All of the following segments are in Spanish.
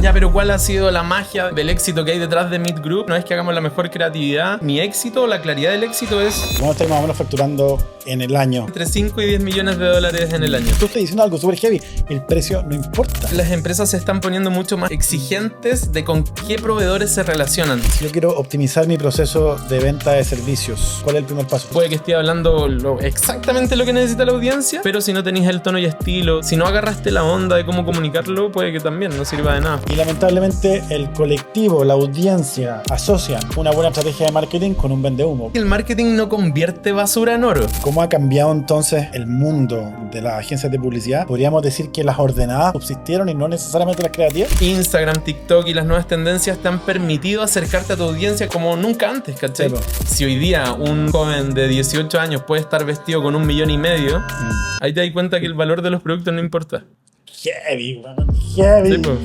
Ya, pero ¿cuál ha sido la magia del éxito que hay detrás de Meet Group? No es que hagamos la mejor creatividad. Mi éxito, la claridad del éxito es ¿Cómo estáis más o menos facturando en el año? entre 5 y 10 millones de dólares en el año. Tú estás diciendo algo súper heavy. El precio no importa. Las empresas se están poniendo mucho más exigentes de con qué proveedores se relacionan. Si yo quiero optimizar mi proceso de venta de servicios, ¿cuál es el primer paso? Puede que esté hablando exactamente lo que necesita la audiencia, pero si no tenéis el tono y estilo, si no agarraste la onda de cómo comunicarlo, puede que también no sirva de nada. Y lamentablemente el colectivo, la audiencia, asocian una buena estrategia de marketing con un vendehumo. El marketing no convierte basura en oro. ¿Cómo ha cambiado entonces el mundo de las agencias de publicidad? Podríamos decir que las ordenadas subsistieron y no necesariamente las creativas. Instagram, TikTok y las nuevas tendencias te han permitido acercarte a tu audiencia como nunca antes, ¿cachai? Sí, po. Si hoy día un joven de 18 años puede estar vestido con 1,5 millones, ahí te das cuenta que el valor de los productos no importa. Heavy, man. Heavy. Sí, po.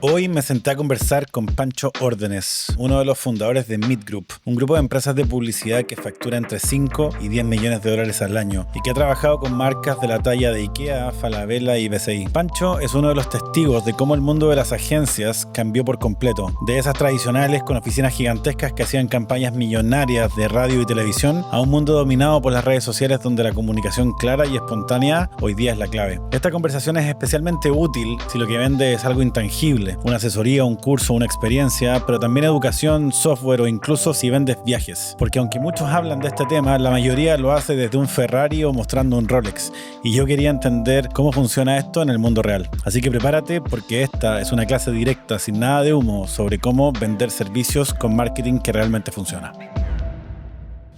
Hoy me senté a conversar con Pancho Órdenes, uno de los fundadores de Meet Group, un grupo de empresas de publicidad que factura entre 5 y 10 millones de dólares al año y que ha trabajado con marcas de la talla de IKEA, Falabella y BCI. Pancho es uno de los testigos de cómo el mundo de las agencias cambió por completo, de esas tradicionales con oficinas gigantescas que hacían campañas millonarias de radio y televisión, a un mundo dominado por las redes sociales donde la comunicación clara y espontánea hoy día es la clave. Esta conversación es especialmente útil si lo que vende es algo intangible, una asesoría, un curso, una experiencia, pero también educación, software o incluso si vendes viajes. Porque aunque muchos hablan de este tema, la mayoría lo hace desde un Ferrari o mostrando un Rolex. Y yo quería entender cómo funciona esto en el mundo real. Así que prepárate porque esta es una clase directa, sin nada de humo, sobre cómo vender servicios con marketing que realmente funciona.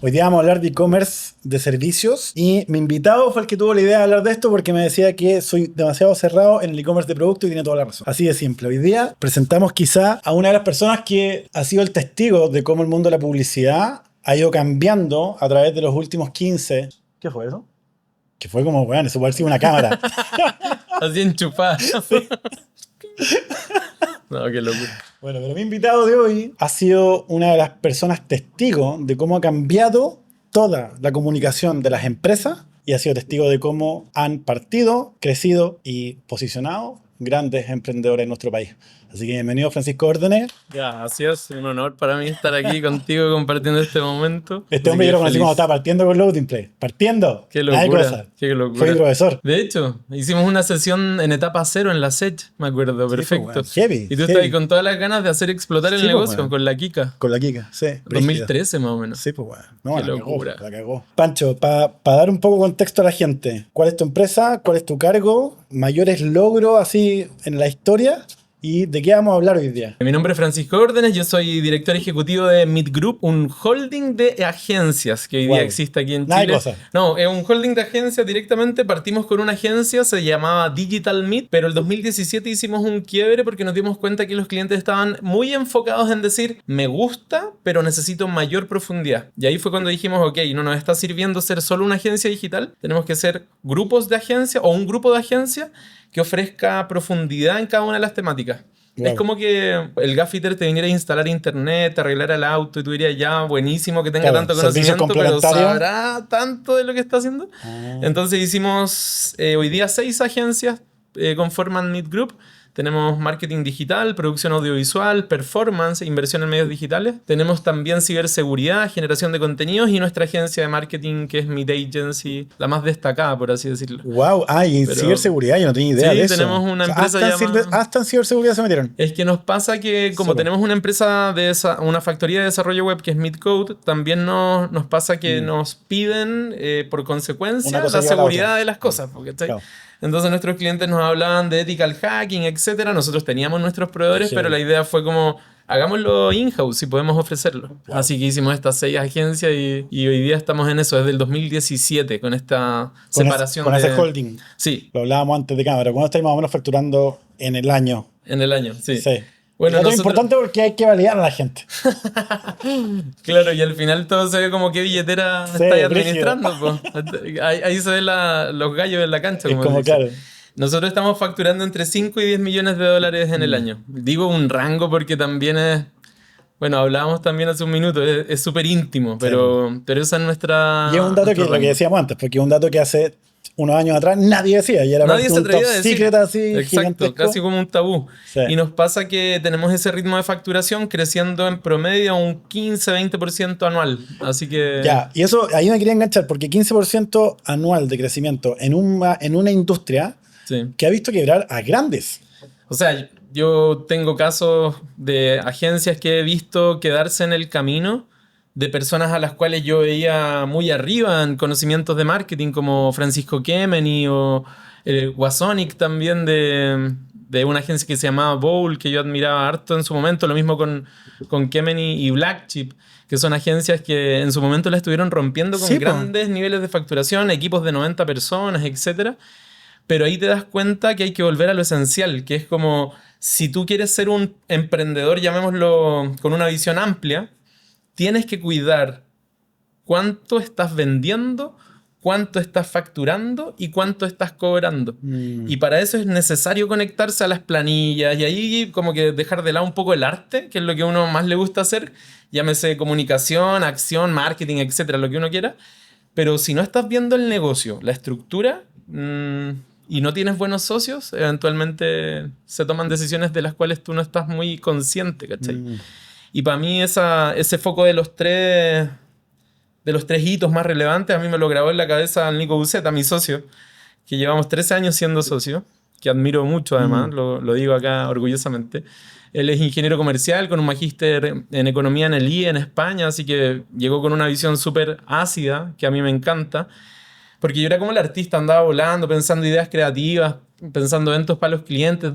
Hoy día vamos a hablar de e-commerce, de servicios, y mi invitado fue el que tuvo la idea de hablar de esto porque me decía que soy demasiado cerrado en el e-commerce de producto y tiene toda la razón. Así de simple. Hoy día presentamos quizá a una de las personas que ha sido el testigo de cómo el mundo de la publicidad ha ido cambiando a través de los últimos 15... ¿Qué fue eso? Que fue como, bueno, eso puede haber sido una cámara. Así enchufada. No, qué locura. Bueno, pero mi invitado de hoy ha sido una de las personas testigos de cómo ha cambiado toda la comunicación de las empresas y ha sido testigo de cómo han partido, crecido y posicionado grandes emprendedores en nuestro país. Así que bienvenido, Francisco Órdenes. Gracias, un honor para mí estar aquí contigo compartiendo este momento. Este hombre yo lo conocí cuando estaba partiendo con Loading Play. ¡Partiendo! Qué locura, qué locura. Fue mi profesor. De hecho, hicimos una sesión en etapa 0 en la SET, me acuerdo, perfecto. Pues, bueno, heavy, y tú estabas ahí con todas las ganas de hacer explotar el negocio, bueno. con la Kika. Con la Kika, sí. 2013 más o menos. Sí, pues bueno. No, qué la locura. Cagó, la cagó. Pancho, para dar un poco de contexto a la gente, ¿cuál es tu empresa? ¿Cuál es tu cargo? ¿Mayores logros así en la historia? ¿Y de qué vamos a hablar hoy día? Mi nombre es Francisco Órdenes, yo soy director ejecutivo de Meet Group, un holding de agencias que hoy día existe aquí en Nada Chile. de cosas. No, es un holding de agencias directamente. Partimos con una agencia, se llamaba Digital Meet, pero el 2017 hicimos un quiebre porque nos dimos cuenta que los clientes estaban muy enfocados en decir, me gusta, pero necesito mayor profundidad. Y ahí fue cuando dijimos, ok, no nos está sirviendo ser solo una agencia digital, tenemos que ser grupos de agencias o un grupo de agencias que ofrezca profundidad en cada una de las temáticas. Claro. Es como que el gaffiter te viniera a instalar internet, te arreglara el auto y tú dirías, ya, buenísimo que tenga tanto conocimiento, pero ¿sabrá tanto de lo que está haciendo? Entonces hicimos hoy día 6 agencias conforman Meet Group. Tenemos marketing digital, producción audiovisual, performance, inversión en medios digitales. Tenemos también ciberseguridad, generación de contenidos y nuestra agencia de marketing que es Meet Agency, la más destacada, por así decirlo. ¡Wow! Y ciberseguridad, yo no tenía idea de eso. Sí, tenemos una empresa llamada... Hasta en ciberseguridad se metieron. Es que nos pasa que como tenemos una empresa, una factoría de desarrollo web que es MeetCode, también nos pasa que nos piden por consecuencia la seguridad de las cosas. Porque claro. Entonces nuestros clientes nos hablaban de ethical hacking, etc. Nosotros teníamos nuestros proveedores, pero la idea fue como, hagámoslo in-house si podemos ofrecerlo. Wow. Así que hicimos estas 6 agencias y hoy día estamos en eso, desde el 2017, con esta separación. Con ese holding. Sí. Lo hablábamos antes de cámara. ¿Cuándo estáis más o menos facturando en el año? En el año, sí. Sí. Bueno, es importante porque hay que validar a la gente. Claro, y al final todo se ve como qué billetera estáis administrando. Ahí se ven los gallos en la cancha. Como claro. Nosotros estamos facturando entre 5 y 10 millones de dólares en el año. Digo un rango porque también es Bueno, hablábamos también hace un minuto, es súper íntimo, pero esa es nuestra... Y es un dato que, lo que decíamos antes, porque es un dato que hace unos años atrás nadie decía, y era Nadie parte se de un top atrevía a decir. secret así Exacto, gigantesco. casi como un tabú. Sí. Y nos pasa que tenemos ese ritmo de facturación creciendo en promedio un 15-20% anual. Así que... Ya, y eso ahí me quería enganchar, porque 15% anual de crecimiento en una industria Sí. que ha visto quebrar a grandes. O sea, yo tengo casos de agencias que he visto quedarse en el camino de personas a las cuales yo veía muy arriba en conocimientos de marketing, como Francisco Kemeny o Wasonic también de una agencia que se llamaba Bowl, que yo admiraba harto en su momento. Lo mismo con Kemeny y Black Chip, que son agencias que en su momento la estuvieron rompiendo con Sí, po. grandes niveles de facturación, equipos de 90 personas, etcétera. Pero ahí te das cuenta que hay que volver a lo esencial, que es como si tú quieres ser un emprendedor, llamémoslo con una visión amplia, tienes que cuidar cuánto estás vendiendo, cuánto estás facturando y cuánto estás cobrando. Y para eso es necesario conectarse a las planillas y ahí como que dejar de lado un poco el arte, que es lo que a uno más le gusta hacer, llámese comunicación, acción, marketing, etcétera, lo que uno quiera. Pero si no estás viendo el negocio, la estructura, y no tienes buenos socios, eventualmente se toman decisiones de las cuales tú no estás muy consciente, ¿cachai? Y para mí ese foco de los tres hitos más relevantes, a mí me lo grabó en la cabeza Nico Buceta, mi socio, que llevamos 13 años siendo socio, que admiro mucho además, lo digo acá orgullosamente. Él es ingeniero comercial con un magíster en economía en el IE en España, así que llegó con una visión súper ácida, que a mí me encanta. Porque yo era como el artista, andaba volando, pensando ideas creativas, pensando eventos para los clientes.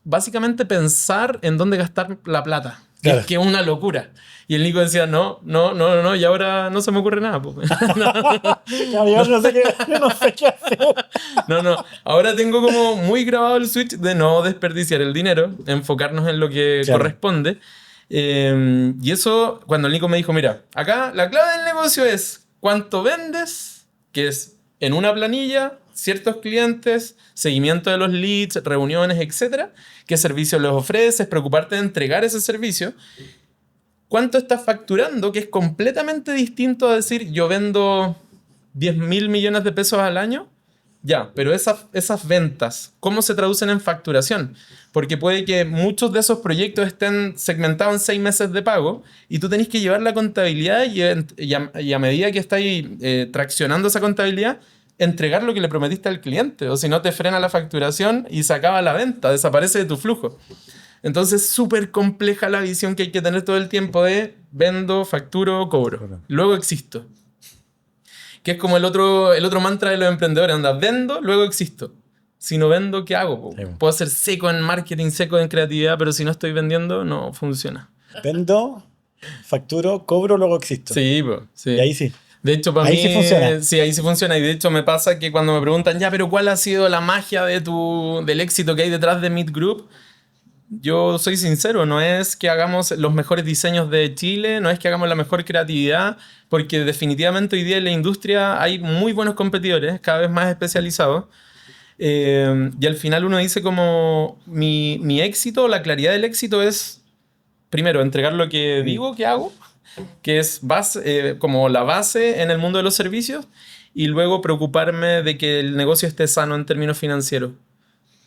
Básicamente pensar en dónde gastar la plata. Claro. Que es una locura. Y el Nico decía, no, y ahora no se me ocurre nada. Yo no sé qué hacer. No, ahora tengo como muy grabado el switch de no desperdiciar el dinero, enfocarnos en lo que corresponde. Y eso, cuando el Nico me dijo, mira, acá la clave del negocio es cuánto vendes, que es en una planilla, ciertos clientes, seguimiento de los leads, reuniones, etcétera, qué servicio les ofreces, preocuparte de entregar ese servicio, cuánto estás facturando, que es completamente distinto a decir yo vendo 10.000 millones de pesos al año. Ya, pero esas ventas, ¿cómo se traducen en facturación? Porque puede que muchos de esos proyectos estén segmentados en 6 meses de pago y tú tenés que llevar la contabilidad y a medida que estáis traccionando esa contabilidad, entregar lo que le prometiste al cliente. O si no, te frena la facturación y se acaba la venta, desaparece de tu flujo. Entonces, súper compleja la visión que hay que tener todo el tiempo de vendo, facturo, cobro. Luego existo. Que es como el otro mantra de los emprendedores. Anda, vendo, luego existo. Si no vendo, ¿qué hago? Sí. Puedo ser seco en marketing, seco en creatividad, pero si no estoy vendiendo, no funciona. Vendo, facturo, cobro, luego existo. Sí, sí. Y ahí sí. De hecho, para ahí mí... sí funciona. Sí, ahí sí funciona. Y de hecho me pasa que cuando me preguntan, ya, pero ¿cuál ha sido la magia del éxito que hay detrás de Meet Group? Yo soy sincero, no es que hagamos los mejores diseños de Chile, no es que hagamos la mejor creatividad, porque definitivamente hoy día en la industria hay muy buenos competidores, cada vez más especializados. Y al final uno dice como mi éxito, la claridad del éxito es, primero, entregar lo que digo que hago, que es como la base en el mundo de los servicios, y luego preocuparme de que el negocio esté sano en términos financieros.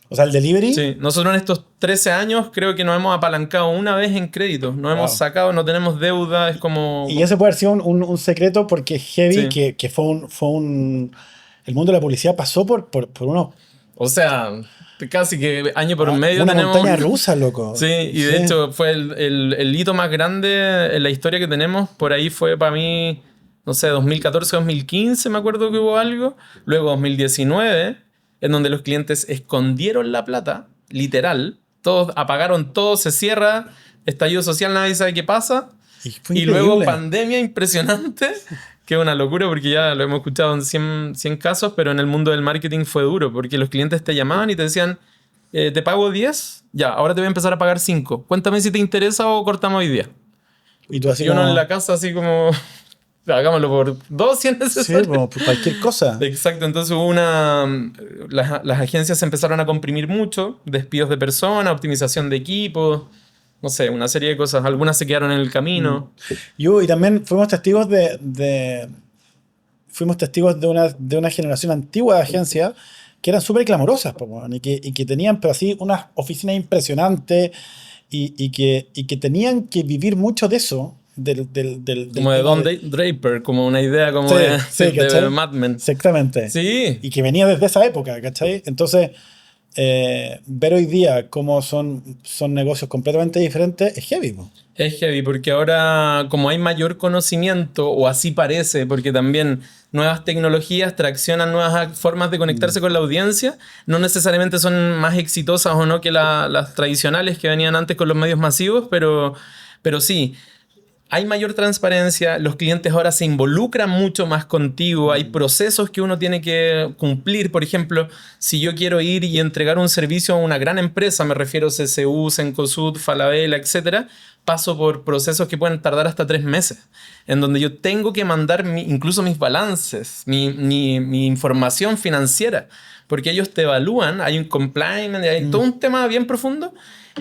O sea, el delivery. Sí, nosotros en estos 13 años creo que nos hemos apalancado una vez en crédito. Nos hemos sacado, no tenemos deuda, es como... Y ese puede haber sido un secreto porque heavy, sí. que fue un... El mundo de la publicidad pasó por unos... O sea, casi que año por medio una tenemos... montaña rusa, loco. Sí, y de hecho fue el hito más grande en la historia que tenemos. Por ahí fue para mí, no sé, 2014, 2015 me acuerdo que hubo algo. Luego 2019... en donde los clientes escondieron la plata, literal, todos apagaron todo, se cierra, estallido social, nadie sabe qué pasa, y luego pandemia impresionante, que es una locura porque ya lo hemos escuchado en 100 casos, pero en el mundo del marketing fue duro, porque los clientes te llamaban y te decían, te pago 10, ya, ahora te voy a empezar a pagar 5, cuéntame si te interesa o cortamos hoy día. Y tú así uno en la casa así como... hagámoslo por 2 si es necesario. Sí, como por cualquier cosa. Exacto, entonces hubo las agencias empezaron a comprimir mucho, despidos de personas, optimización de equipos, no sé, una serie de cosas. Algunas se quedaron en el camino. Y también fuimos testigos fuimos testigos de una generación antigua de agencias que eran súper clamorosas, po, weón, y que tenían, pero así, unas oficinas impresionantes y que tenían que vivir mucho de eso. Como de Don Draper, como una idea como sí, de Mad Men. Exactamente. Sí. Y que venía desde esa época, ¿cachai? Entonces, ver hoy día cómo son negocios completamente diferentes es heavy, po. Es heavy porque ahora como hay mayor conocimiento, o así parece, porque también nuevas tecnologías traccionan nuevas formas de conectarse con la audiencia, no necesariamente son más exitosas o no que las tradicionales que venían antes con los medios masivos, pero sí. Hay mayor transparencia, los clientes ahora se involucran mucho más contigo, hay procesos que uno tiene que cumplir. Por ejemplo, si yo quiero ir y entregar un servicio a una gran empresa, me refiero a CCU, Cencosud, Falabella, etcétera, paso por procesos que pueden tardar hasta 3 meses, en donde yo tengo que mandar incluso mis balances, mi información financiera, porque ellos te evalúan, hay un compliance, hay todo un tema bien profundo.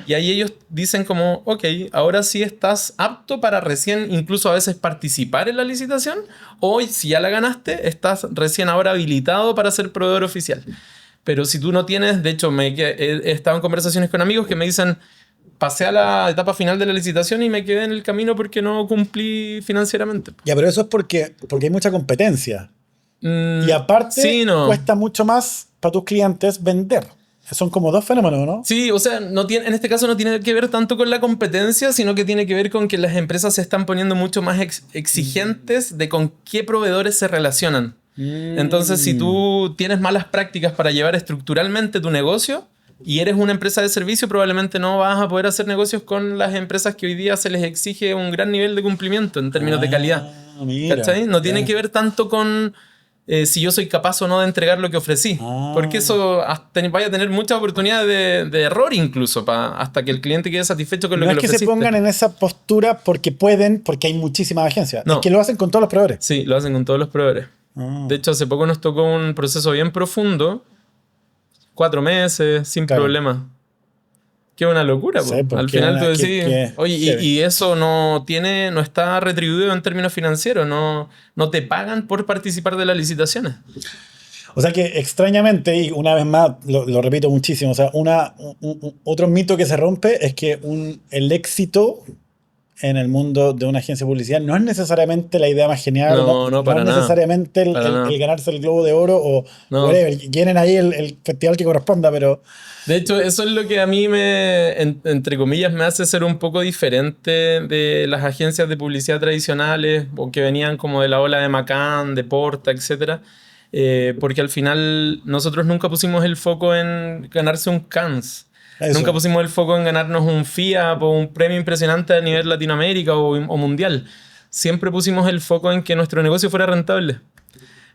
Y ahí ellos dicen como, ok, ahora sí estás apto para recién incluso a veces participar en la licitación, o si ya la ganaste, estás recién ahora habilitado para ser proveedor oficial. Pero si tú no tienes, de hecho he estado en conversaciones con amigos que me dicen, pasé a la etapa final de la licitación y me quedé en el camino porque no cumplí financieramente. Ya, pero eso es porque hay mucha competencia. Y aparte, sí, no. cuesta mucho más para tus clientes vender. Son como dos fenómenos, ¿no? Sí, o sea, en este caso no tiene que ver tanto con la competencia, sino que tiene que ver con que las empresas se están poniendo mucho más exigentes de con qué proveedores se relacionan. Entonces, si tú tienes malas prácticas para llevar estructuralmente tu negocio y eres una empresa de servicio, probablemente no vas a poder hacer negocios con las empresas que hoy día se les exige un gran nivel de cumplimiento en términos de calidad. Mira, ¿Cachai? No tiene que ver tanto con si yo soy capaz o no de entregar lo que ofrecí. Porque eso vaya a tener mucha oportunidad de error incluso, hasta que el cliente quede satisfecho con lo que le ofreciste. No es que se pongan en esa postura porque pueden, porque hay muchísimas agencias. No. Es que lo hacen con todos los proveedores. Sí, lo hacen con todos los proveedores. De hecho, hace poco nos tocó un proceso bien profundo, 4 meses, sin problema. Que es una locura, sí, al final tú decís, oye, y eso no está retribuido en términos financieros, no te pagan por participar de las licitaciones. O sea que extrañamente, y una vez más lo repito muchísimo, o sea, otro mito que se rompe es que el éxito en el mundo de una agencia de publicidad no es necesariamente la idea más genial, no es necesariamente el ganarse el Globo de Oro o whatever, llenen ahí el festival que corresponda, pero... De hecho, eso es lo que a mí entre comillas, me hace ser un poco diferente de las agencias de publicidad tradicionales o que venían como de la ola de McCann, de Porta, etc. Porque al final nosotros nunca pusimos el foco en ganarse un Cannes. Eso. Nunca pusimos el foco en ganarnos un FIAP o un premio impresionante a nivel Latinoamérica o mundial. Siempre pusimos el foco en que nuestro negocio fuera rentable.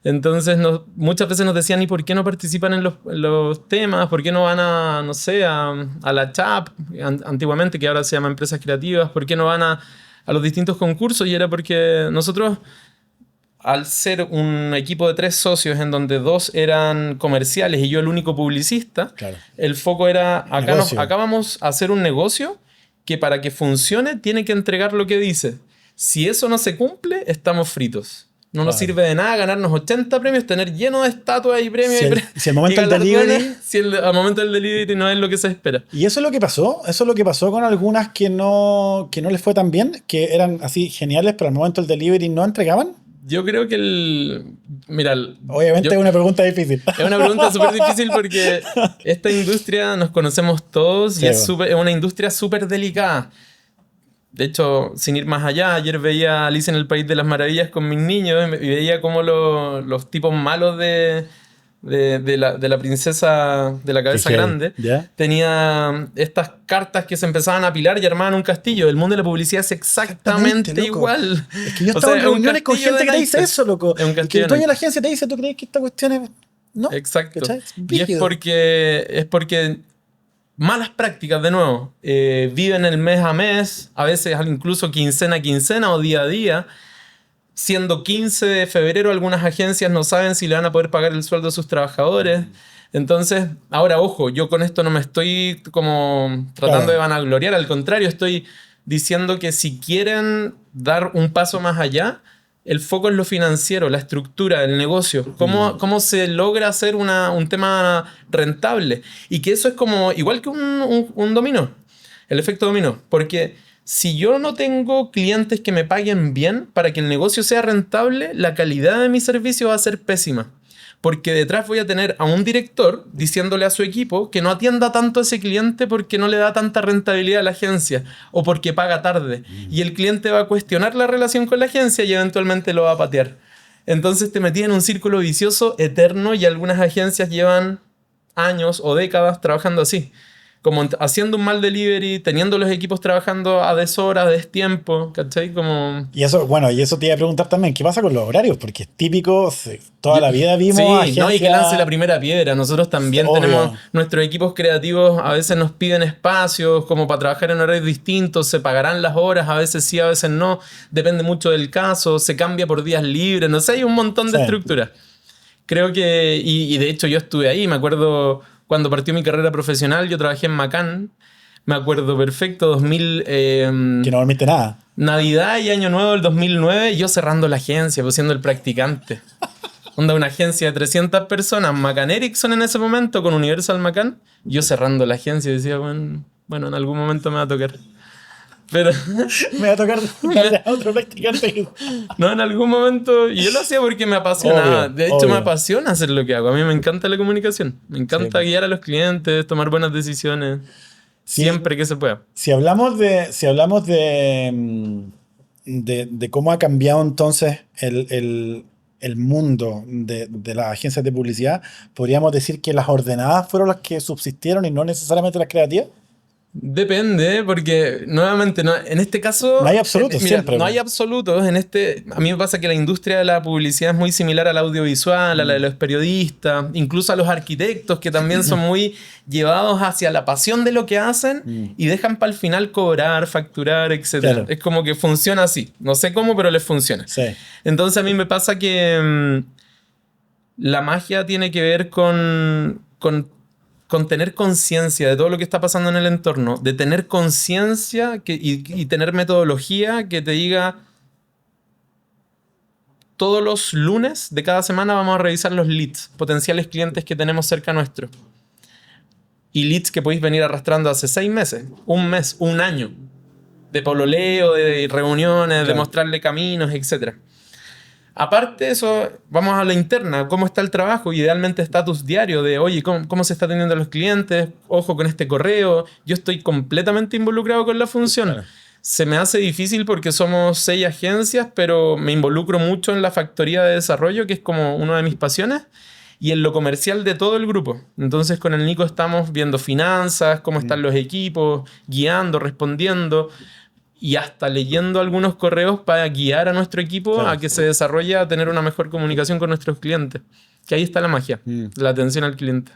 Entonces muchas veces nos decían, ¿y por qué no participan en los temas? ¿Por qué no van a, no sé, a la CHAP, antiguamente, que ahora se llama Empresas Creativas? ¿Por qué no van a los distintos concursos? Y era porque nosotros, al ser un equipo de 3 socios en donde 2 eran comerciales y yo el único publicista, claro, el foco era, acá vamos a hacer un negocio que para que funcione tiene que entregar lo que dice. Si eso no se cumple, estamos fritos. No nos sirve de nada ganarnos 80 premios, tener lleno de estatuas y premios. Si al momento del delivery... al momento del delivery no es lo que se espera. ¿Y eso es lo que pasó? ¿Eso es lo que pasó con algunas que no les fue tan bien? ¿Que eran así geniales, pero al momento del delivery no entregaban? Yo creo que Mira... Obviamente es una pregunta difícil. Es una pregunta súper difícil porque esta industria nos conocemos todos y es una industria súper delicada. De hecho, sin ir más allá, ayer veía Alicia en el País de las Maravillas con mis niños y veía cómo los tipos malos de la princesa de la cabeza grande tenía estas cartas que se empezaban a apilar y armaban un castillo. El mundo de la publicidad es exactamente igual. Es que yo estaba en reuniones con gente que te dice eso, loco. Y que el dueño de la agencia te dice, ¿tú crees que esta cuestión es...? No. Exacto. Y es porque malas prácticas, de nuevo, viven el mes a mes, a veces incluso quincena a quincena o día a día. siendo 15 de febrero, algunas agencias no saben si le van a poder pagar el sueldo a sus trabajadores. Entonces, ahora, ojo, yo con esto no me estoy como tratando de vanagloriar, al contrario, estoy diciendo que si quieren dar un paso más allá, el foco es lo financiero, la estructura del negocio, cómo se logra hacer un tema rentable. Y que eso es como igual que un dominó, el efecto dominó, porque si yo no tengo clientes que me paguen bien para que el negocio sea rentable, la calidad de mi servicio va a ser pésima. Porque detrás voy a tener a un director diciéndole a su equipo que no atienda tanto a ese cliente porque no le da tanta rentabilidad a la agencia o porque paga tarde. Y el cliente va a cuestionar la relación con la agencia y eventualmente lo va a patear. Entonces te metí en un círculo vicioso eterno y algunas agencias llevan años o décadas trabajando así. Como haciendo un mal delivery, teniendo los equipos trabajando a deshora, a destiempo, ¿cachai? Como... Y eso te iba a preguntar también, ¿qué pasa con los horarios? Porque es típico, toda la vida vimos agencias... No, y que lance la primera piedra. Nosotros también tenemos nuestros equipos creativos, a veces nos piden espacios como para trabajar en horarios distintos, se pagarán las horas, a veces sí, a veces no, depende mucho del caso, se cambia por días libres, no sé, hay un montón de estructuras. Creo que, y de hecho yo estuve ahí, me acuerdo... Cuando partió mi carrera profesional, yo trabajé en Macán. Me acuerdo perfecto, 2000... que no dormiste nada. Navidad y Año Nuevo del 2009, yo cerrando la agencia, pues siendo el practicante. Onda, una agencia de 300 personas, Macán Ericsson en ese momento, con Universal Macán. Yo cerrando la agencia y decía, bueno, en algún momento me va a tocar. Pero... me va a tocar a otro practicante. No, en algún momento... Y yo lo hacía porque me apasionaba. De hecho, me apasiona hacer lo que hago. A mí me encanta la comunicación. Me encanta guiar a los clientes, tomar buenas decisiones. Siempre que se pueda. Si hablamos de cómo ha cambiado entonces el mundo de las agencias de publicidad, podríamos decir que las ordenadas fueron las que subsistieron y no necesariamente las creativas. Depende, porque nuevamente en este caso no hay absolutos. No hay absolutos. A mí me pasa que la industria de la publicidad es muy similar al audiovisual, a la de los periodistas, incluso a los arquitectos, que también son muy llevados hacia la pasión de lo que hacen y dejan para el final cobrar, facturar, etc. Claro. Es como que funciona así. No sé cómo, pero les funciona. Sí. Entonces a mí me pasa que la magia tiene que ver con tener conciencia de todo lo que está pasando en el entorno, de tener conciencia y tener metodología que te diga todos los lunes de cada semana vamos a revisar los leads, potenciales clientes que tenemos cerca nuestro. Y leads que podéis venir arrastrando hace 6 meses, un mes, un año, de pololeo, de reuniones, claro, de mostrarle caminos, etc. Aparte de eso, vamos a la interna, cómo está el trabajo, idealmente estatus diario de, oye, ¿cómo se está atendiendo a los clientes? Ojo con este correo. Yo estoy completamente involucrado con la función. Claro. Se me hace difícil porque somos 6 agencias, pero me involucro mucho en la factoría de desarrollo, que es como una de mis pasiones, y en lo comercial de todo el grupo. Entonces con el Nico estamos viendo finanzas, cómo están los equipos, guiando, respondiendo... y hasta leyendo algunos correos para guiar a nuestro equipo, claro, a que se desarrolle, a tener una mejor comunicación con nuestros clientes. Que ahí está la magia, la atención al cliente.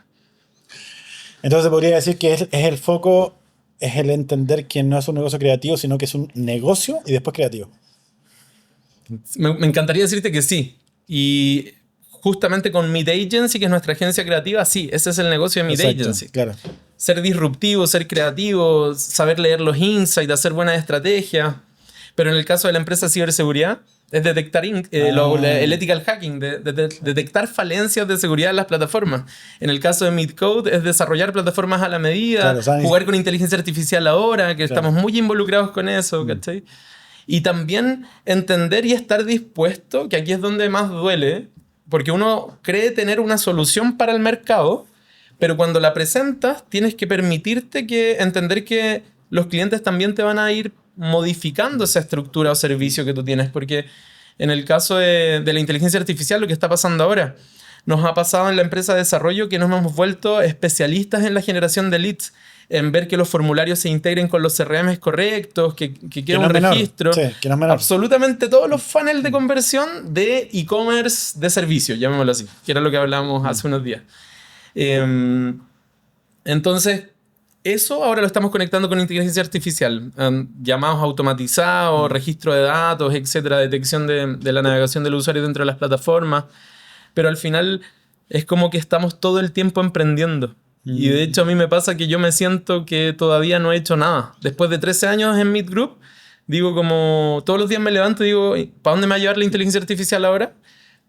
Entonces podría decir que es el foco, es el entender que no es un negocio creativo, sino que es un negocio y después creativo. Me encantaría decirte que sí. Y justamente con Meet Agency, que es nuestra agencia creativa, sí, ese es el negocio de Meet Agency. Claro. Ser disruptivo, ser creativo, saber leer los insights, hacer buenas estrategias. Pero en el caso de la empresa de ciberseguridad, es detectar el ethical hacking, detectar falencias de seguridad en las plataformas. En el caso de MeetCode, es desarrollar plataformas a la medida, claro, jugar con inteligencia artificial ahora, que claro, estamos muy involucrados con eso, ¿cachai? Y también entender y estar dispuesto, que aquí es donde más duele, porque uno cree tener una solución para el mercado, pero cuando la presentas, tienes que permitirte entender que los clientes también te van a ir modificando esa estructura o servicio que tú tienes. Porque en el caso de la inteligencia artificial, lo que está pasando ahora, nos ha pasado en la empresa de desarrollo que nos hemos vuelto especialistas en la generación de leads, en ver que los formularios se integren con los CRMs correctos, que quede un registro. Sí, que no es menor. Absolutamente todos los funnels de conversión de e-commerce de servicio, llamémoslo así, que era lo que hablábamos hace unos días. Entonces, Eso ahora lo estamos conectando con inteligencia artificial. Llamados automatizados, registro de datos, etcétera, detección de la navegación del usuario dentro de las plataformas. Pero al final es como que estamos todo el tiempo emprendiendo. Y de hecho a mí me pasa que yo me siento que todavía no he hecho nada. Después de 13 años en Meet Group, digo como todos los días me levanto y digo, ¿para dónde me va a llevar la inteligencia artificial ahora?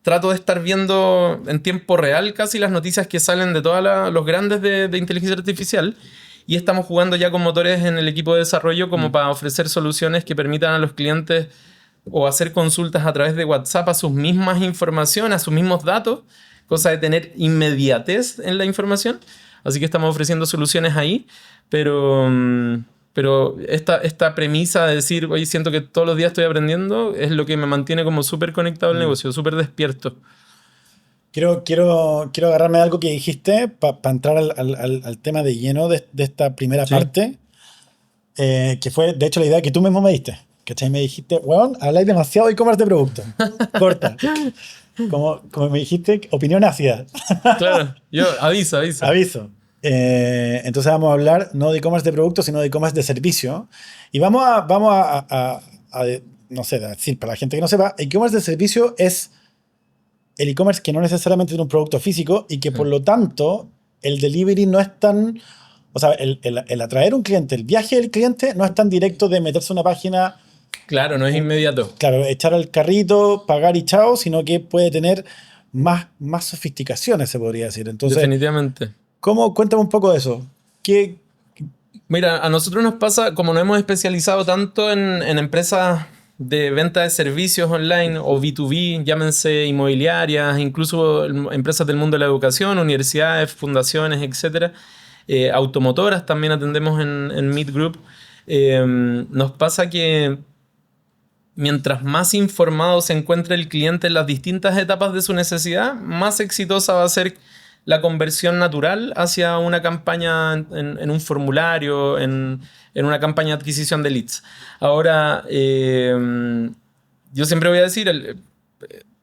Trato de estar viendo en tiempo real casi las noticias que salen de todos los grandes de inteligencia artificial. Y estamos jugando ya con motores en el equipo de desarrollo como para ofrecer soluciones que permitan a los clientes o hacer consultas a través de WhatsApp a sus mismas informaciones, a sus mismos datos, cosa de tener inmediatez en la información. Así que estamos ofreciendo soluciones ahí, pero esta premisa de decir, oye, siento que todos los días estoy aprendiendo, es lo que me mantiene como súper conectado al negocio, súper despierto. Quiero agarrarme de algo que dijiste para entrar al tema de lleno de esta primera parte, que fue, de hecho, la idea que tú mismo me diste. ¿Cachai? Me dijiste, weón, habláis demasiado de e-commerce de producto. Corta. Como me dijiste, opinión ácida. Claro, yo aviso. Entonces vamos a hablar no de e-commerce de producto, sino de e-commerce de servicio. Y vamos a no sé, decir, para la gente que no sepa, e-commerce de servicio es el e-commerce que no necesariamente tiene un producto físico y que por lo tanto el delivery no es tan... O sea, el atraer un cliente, el viaje del cliente no es tan directo de meterse a una página... Claro, no es inmediato. Claro, echar al carrito, pagar y chao, sino que puede tener más sofisticaciones, se podría decir. Entonces, definitivamente. Cuéntame un poco de eso. Mira, a nosotros nos pasa, como nos hemos especializado tanto en empresas de venta de servicios online o B2B, llámense inmobiliarias, incluso empresas del mundo de la educación, universidades, fundaciones, etcétera, automotoras también atendemos en Meet Group. Nos pasa que mientras más informado se encuentre el cliente en las distintas etapas de su necesidad, más exitosa va a ser la conversión natural hacia una campaña en un formulario, en una campaña de adquisición de leads. Ahora, yo siempre voy a decir,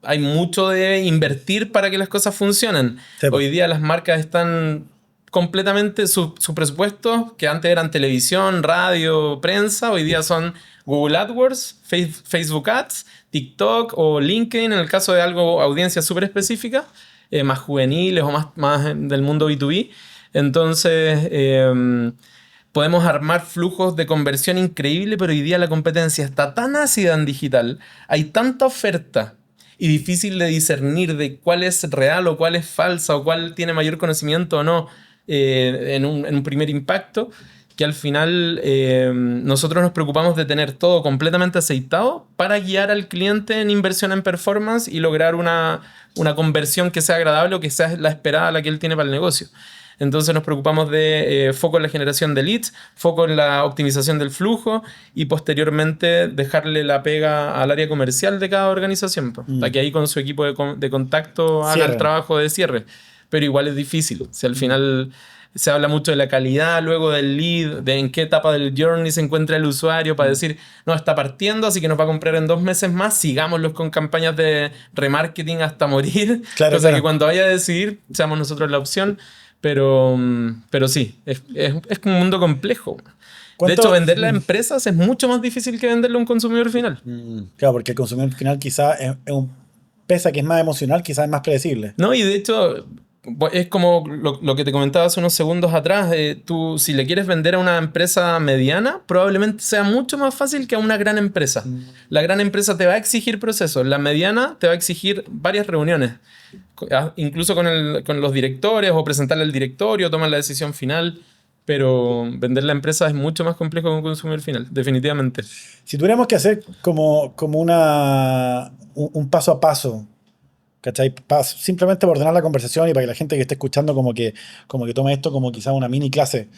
hay mucho de invertir para que las cosas funcionen. Sí. Hoy día las marcas están completamente, su presupuesto, que antes eran televisión, radio, prensa, hoy día son Google AdWords, Facebook Ads, TikTok o LinkedIn, en el caso de audiencias súper específicas, más juveniles o más del mundo B2B. Entonces, podemos armar flujos de conversión increíble, pero hoy día la competencia está tan ácida en digital, hay tanta oferta y difícil de discernir de cuál es real o cuál es falsa o cuál tiene mayor conocimiento o no en un primer impacto, que al final nosotros nos preocupamos de tener todo completamente aceitado para guiar al cliente en inversión en performance y lograr una conversión que sea agradable o que sea la esperada la que él tiene para el negocio. Entonces nos preocupamos de foco en la generación de leads, foco en la optimización del flujo y posteriormente dejarle la pega al área comercial de cada organización, para que ahí con su equipo de contacto haga el trabajo de cierre. Pero igual es difícil. Si al final se habla mucho de la calidad luego del lead, de en qué etapa del journey se encuentra el usuario para decir, no, está partiendo, así que nos va a comprar en 2 meses más, sigámoslos con campañas de remarketing hasta morir. Claro, o sea, que cuando vaya a decidir, seamos nosotros la opción. Pero sí, es un mundo complejo. De hecho, venderle a empresas es mucho más difícil que venderle a un consumidor final. Claro, porque el consumidor final quizás pesa que es más emocional, quizás es más predecible. No, y de hecho, es como lo que te comentaba hace unos segundos atrás. Tú, si le quieres vender a una empresa mediana, probablemente sea mucho más fácil que a una gran empresa. La gran empresa te va a exigir procesos. La mediana te va a exigir varias reuniones. Incluso con los directores o presentarle al directorio, toman la decisión final. Pero vender la empresa es mucho más complejo que un consumidor final, definitivamente. Si tuviéramos que hacer como un paso a paso, ¿cachai? Simplemente para ordenar la conversación y para que la gente que esté escuchando como que tome esto como quizá una mini clase.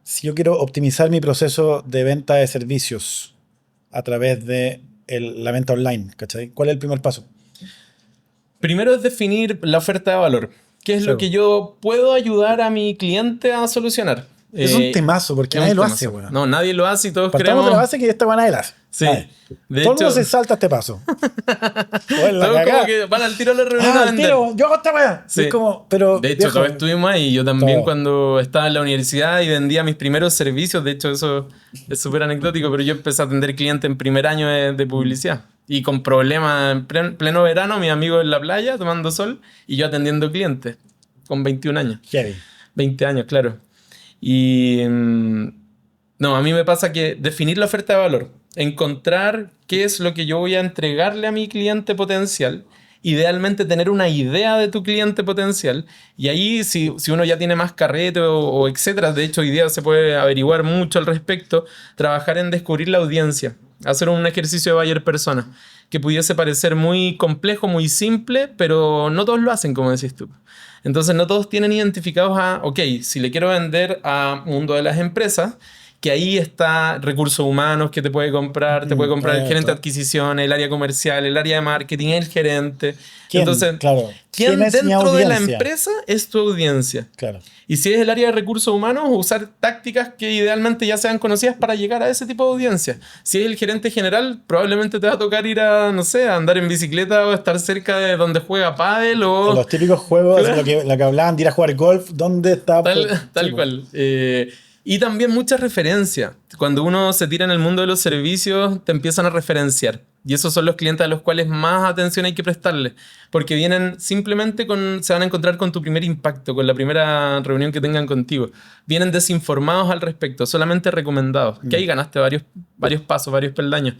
Si yo quiero optimizar mi proceso de venta de servicios a través de la venta online, ¿cachai? ¿Cuál es el primer paso? Primero es definir la oferta de valor. ¿Qué es lo que yo puedo ayudar a mi cliente a solucionar? Es un temazo, porque nadie lo hace, güey. No, nadie lo hace y todos Partamos creemos... de la base que esta buena la hace. Sí. Ay, De todo el mundo hecho, se salta este paso. O en la todos cagá. como que van al tiro a la reunión a Al vender. tiro, yo hago esta weá. Sí. Es como, pero De hecho, viejo, todos estuvimos ahí. Yo también todo. cuando estaba en la universidad y vendía mis primeros servicios. De hecho, eso es súper anecdótico, pero yo empecé a atender clientes en primer año de publicidad. Y con problemas en pleno verano, mis amigos en la playa tomando sol y yo atendiendo clientes con 21 años. Heavy. 20 años, claro. Y no, a mí me pasa que definir la oferta de valor, encontrar qué es lo que yo voy a entregarle a mi cliente potencial, idealmente tener una idea de tu cliente potencial, y ahí si uno ya tiene más carrete o etcétera, de hecho hoy día se puede averiguar mucho al respecto, trabajar en descubrir la audiencia, hacer un ejercicio de buyer persona, que pudiese parecer muy complejo, muy simple, pero no todos lo hacen, como decís tú. Entonces no todos tienen identificados ok, si le quiero vender a mundo de las empresas, que ahí está recursos humanos que te puede comprar, te puede comprar el gerente de adquisición, el área comercial, el área de marketing, el gerente. ¿Quién? Entonces, Claro. ¿quién es mi dentro de la audiencia? empresa es tu audiencia? Claro. Y si es el área de recursos humanos, usar tácticas que idealmente ya sean conocidas para llegar a ese tipo de audiencia. Si es el gerente general, probablemente te va a tocar ir a, no sé, a andar en bicicleta o estar cerca de donde juega pádel o... Los típicos juegos, Claro. lo que hablaban de ir a jugar golf, ¿dónde está? Tal cual. Y también mucha referencia. Cuando uno se tira en el mundo de los servicios, te empiezan a referenciar. Y esos son los clientes a los cuales más atención hay que prestarle. Porque vienen simplemente se van a encontrar con tu primer impacto, con la primera reunión que tengan contigo. Vienen desinformados al respecto, solamente recomendados. Que ahí ganaste varios pasos, varios peldaños.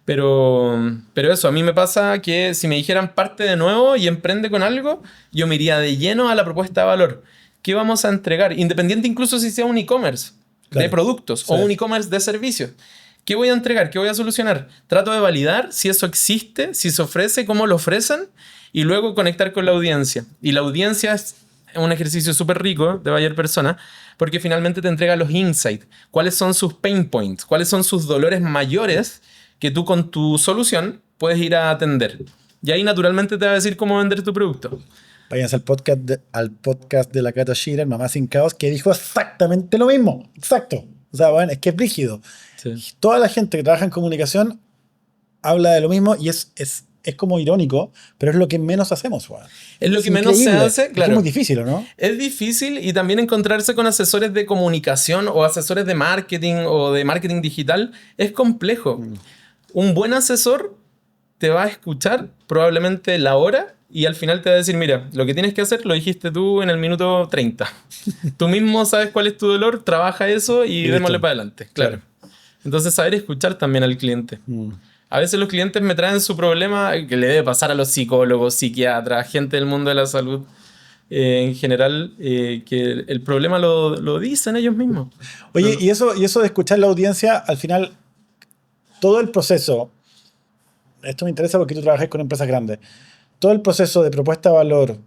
Pero eso, a mí me pasa que si me dijeran parte de nuevo y emprende con algo, yo me iría de lleno a la propuesta de valor. ¿Qué vamos a entregar? Independiente incluso si sea un e-commerce de productos o un e-commerce de servicios. ¿Qué voy a entregar? ¿Qué voy a solucionar? Trato de validar si eso existe, si se ofrece, cómo lo ofrecen y luego conectar con la audiencia. Y la audiencia es un ejercicio súper rico de buyer persona porque finalmente te entrega los insights. ¿Cuáles son sus pain points? ¿Cuáles son sus dolores mayores que tú con tu solución puedes ir a atender? Y ahí naturalmente te va a decir cómo vender tu producto. Váyanse al podcast de la Cata Shearer, Mamá Sin Caos, que dijo exactamente lo mismo. Exacto. O sea, bueno, es que es brígido. Sí. Toda la gente que trabaja en comunicación habla de lo mismo y es como irónico, pero es lo que menos hacemos. Bueno. Es lo que menos se hace, claro. Es muy difícil, ¿no? Es difícil y también encontrarse con asesores de comunicación o asesores de marketing o de marketing digital es complejo. Un buen asesor te va a escuchar probablemente la hora y al final te va a decir, mira, lo que tienes que hacer lo dijiste tú en el minuto 30. Tú mismo sabes cuál es tu dolor, trabaja eso y démosle para adelante. Claro. Entonces saber escuchar también al cliente. A veces los clientes me traen su problema que le debe pasar a los psicólogos, psiquiatras, gente del mundo de la salud en general, que el problema lo dicen ellos mismos. Oye, y eso de escuchar la audiencia, al final, todo el proceso, esto me interesa porque tú trabajas con empresas grandes, todo el proceso de propuesta de valor,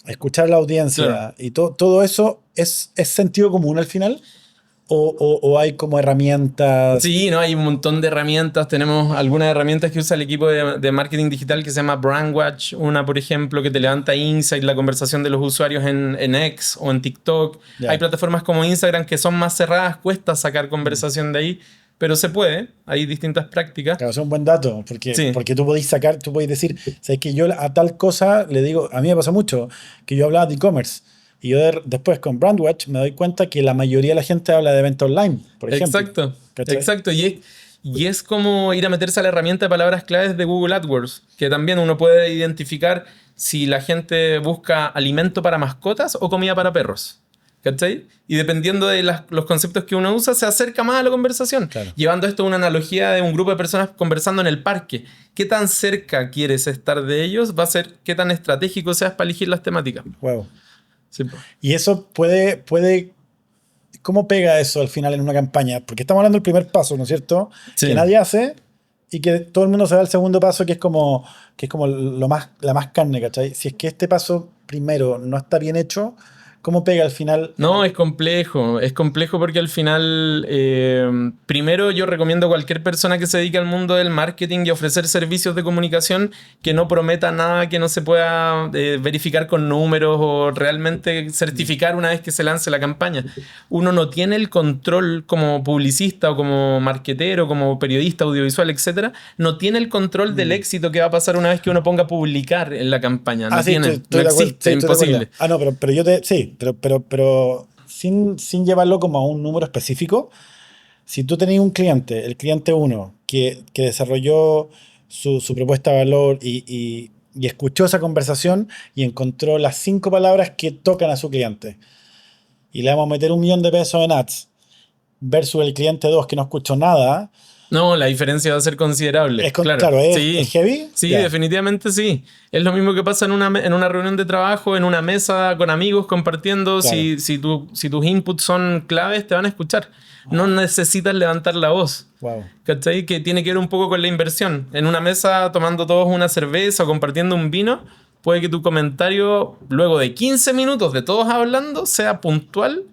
escuchar la audiencia, claro, y todo eso, ¿es sentido común al final? ¿O hay como herramientas? Sí, no, hay un montón de herramientas. Tenemos algunas herramientas que usa el equipo de marketing digital que se llama Brandwatch. Una, por ejemplo, que te levanta insight, la conversación de los usuarios en X o en TikTok. Yeah. Hay plataformas como Instagram que son más cerradas, cuesta sacar conversación de ahí, pero se puede. Hay distintas prácticas. Claro, es un buen dato, porque tú podés decir, ¿sabes que yo a tal cosa le digo? A mí me pasa mucho que yo hablaba de e-commerce. Y yo después con Brandwatch me doy cuenta que la mayoría de la gente habla de venta online, por ejemplo. Exacto, ¿cachai? Exacto. Y es como ir a meterse a la herramienta de palabras claves de Google AdWords, que también uno puede identificar si la gente busca alimento para mascotas o comida para perros. ¿Cachai? Y dependiendo de los conceptos que uno usa, se acerca más a la conversación. Claro. Llevando esto a una analogía de un grupo de personas conversando en el parque. ¿Qué tan cerca quieres estar de ellos? Va a ser qué tan estratégico seas para elegir las temáticas. Wow. Sí. Y eso puede... ¿Cómo pega eso al final en una campaña? Porque estamos hablando del primer paso, ¿no es cierto? Sí. Que nadie hace y que todo el mundo se da al segundo paso, que es como la más carne, ¿cachai? Si es que este paso primero no está bien hecho, ¿Cómo pega al final? No, es complejo porque al final, primero yo recomiendo a cualquier persona que se dedique al mundo del marketing y ofrecer servicios de comunicación que no prometa nada que no se pueda verificar con números o realmente certificar una vez que se lance la campaña. Uno no tiene el control como publicista o como marketero, como periodista audiovisual, etcétera, no tiene el control del éxito que va a pasar una vez que uno ponga a publicar en la campaña. No Sí, tiene, estoy no de acuerdo, existe, sí, estoy de imposible. acuerdo. No, pero yo sí, pero sin llevarlo como a un número específico. Si tú tenías un cliente, el cliente uno, que desarrolló su propuesta de valor y escuchó esa conversación y encontró las 5 palabras que tocan a su cliente, y le vamos a meter $1.000.000 en ads, versus el cliente 2 que no escuchó nada, No, la diferencia va a ser considerable, claro. claro, ¿es Sí, heavy? sí, Ya. definitivamente sí. Es lo mismo que pasa en una reunión de trabajo, en una mesa con amigos compartiendo. Claro. Si tus inputs son claves, te van a escuchar. No necesitas levantar la voz. Wow. ¿Cachai? Que tiene que ver un poco con la inversión. En una mesa tomando todos una cerveza o compartiendo un vino, puede que tu comentario, luego de 15 minutos de todos hablando, sea puntual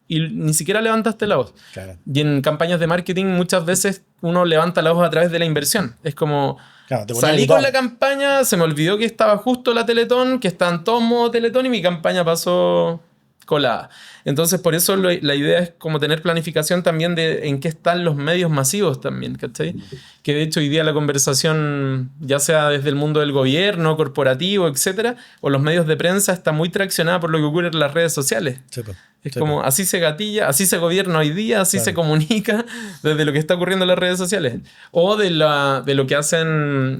y ni siquiera levantaste la voz. Claro. Y en campañas de marketing muchas veces uno levanta la voz a través de la inversión. Es como, Claro, te pones a salí gritar. con la campaña, se me olvidó que estaba justo la Teletón, que está en todo modo Teletón y mi campaña pasó colada. Entonces por eso la idea es como tener planificación también de en qué están los medios masivos también, ¿cachai? Que de hecho hoy día la conversación, ya sea desde el mundo del gobierno, corporativo, etcétera, o los medios de prensa, está muy traccionada por lo que ocurre en las redes sociales. Sí, pues. Es Sí, como así se gatilla, así se gobierna hoy día, así Claro. se comunica desde lo que está ocurriendo en las redes sociales. O de lo que hacen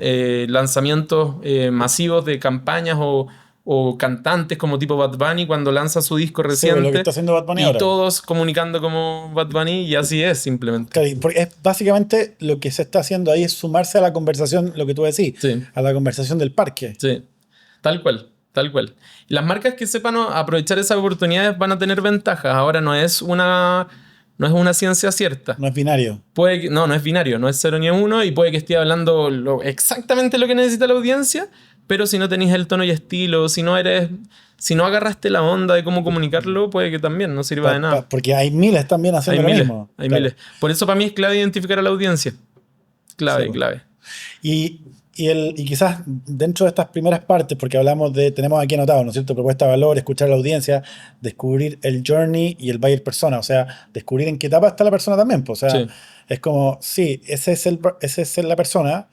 lanzamientos masivos de campañas o cantantes como tipo Bad Bunny cuando lanza su disco Sí, reciente. lo que está haciendo Bad Bunny y ahora. todos comunicando como Bad Bunny y así es simplemente. Claro, porque es básicamente lo que se está haciendo ahí es sumarse a la conversación, lo que tú decís, Sí. a la conversación del parque. Sí, tal cual, tal cual. Y las marcas que sepan aprovechar esas oportunidades van a tener ventajas. Ahora no es una ciencia cierta. No es binario. No es binario, no es 0 ni 1 y puede que esté hablando exactamente lo que necesita la audiencia, pero si no tenéis el tono y estilo, si no agarraste la onda de cómo comunicarlo, puede que también no sirva de nada. Porque hay miles también haciendo lo mismo. Hay Claro. miles. Por eso para mí es clave identificar a la audiencia. Clave, Sí, clave. Y quizás dentro de estas primeras partes, porque tenemos aquí anotado, ¿no es cierto? Propuesta de valor, escuchar a la audiencia, descubrir el journey y el buyer persona, o sea, descubrir en qué etapa está la persona también, pues, o sea, Sí. es como, sí, esa es la persona,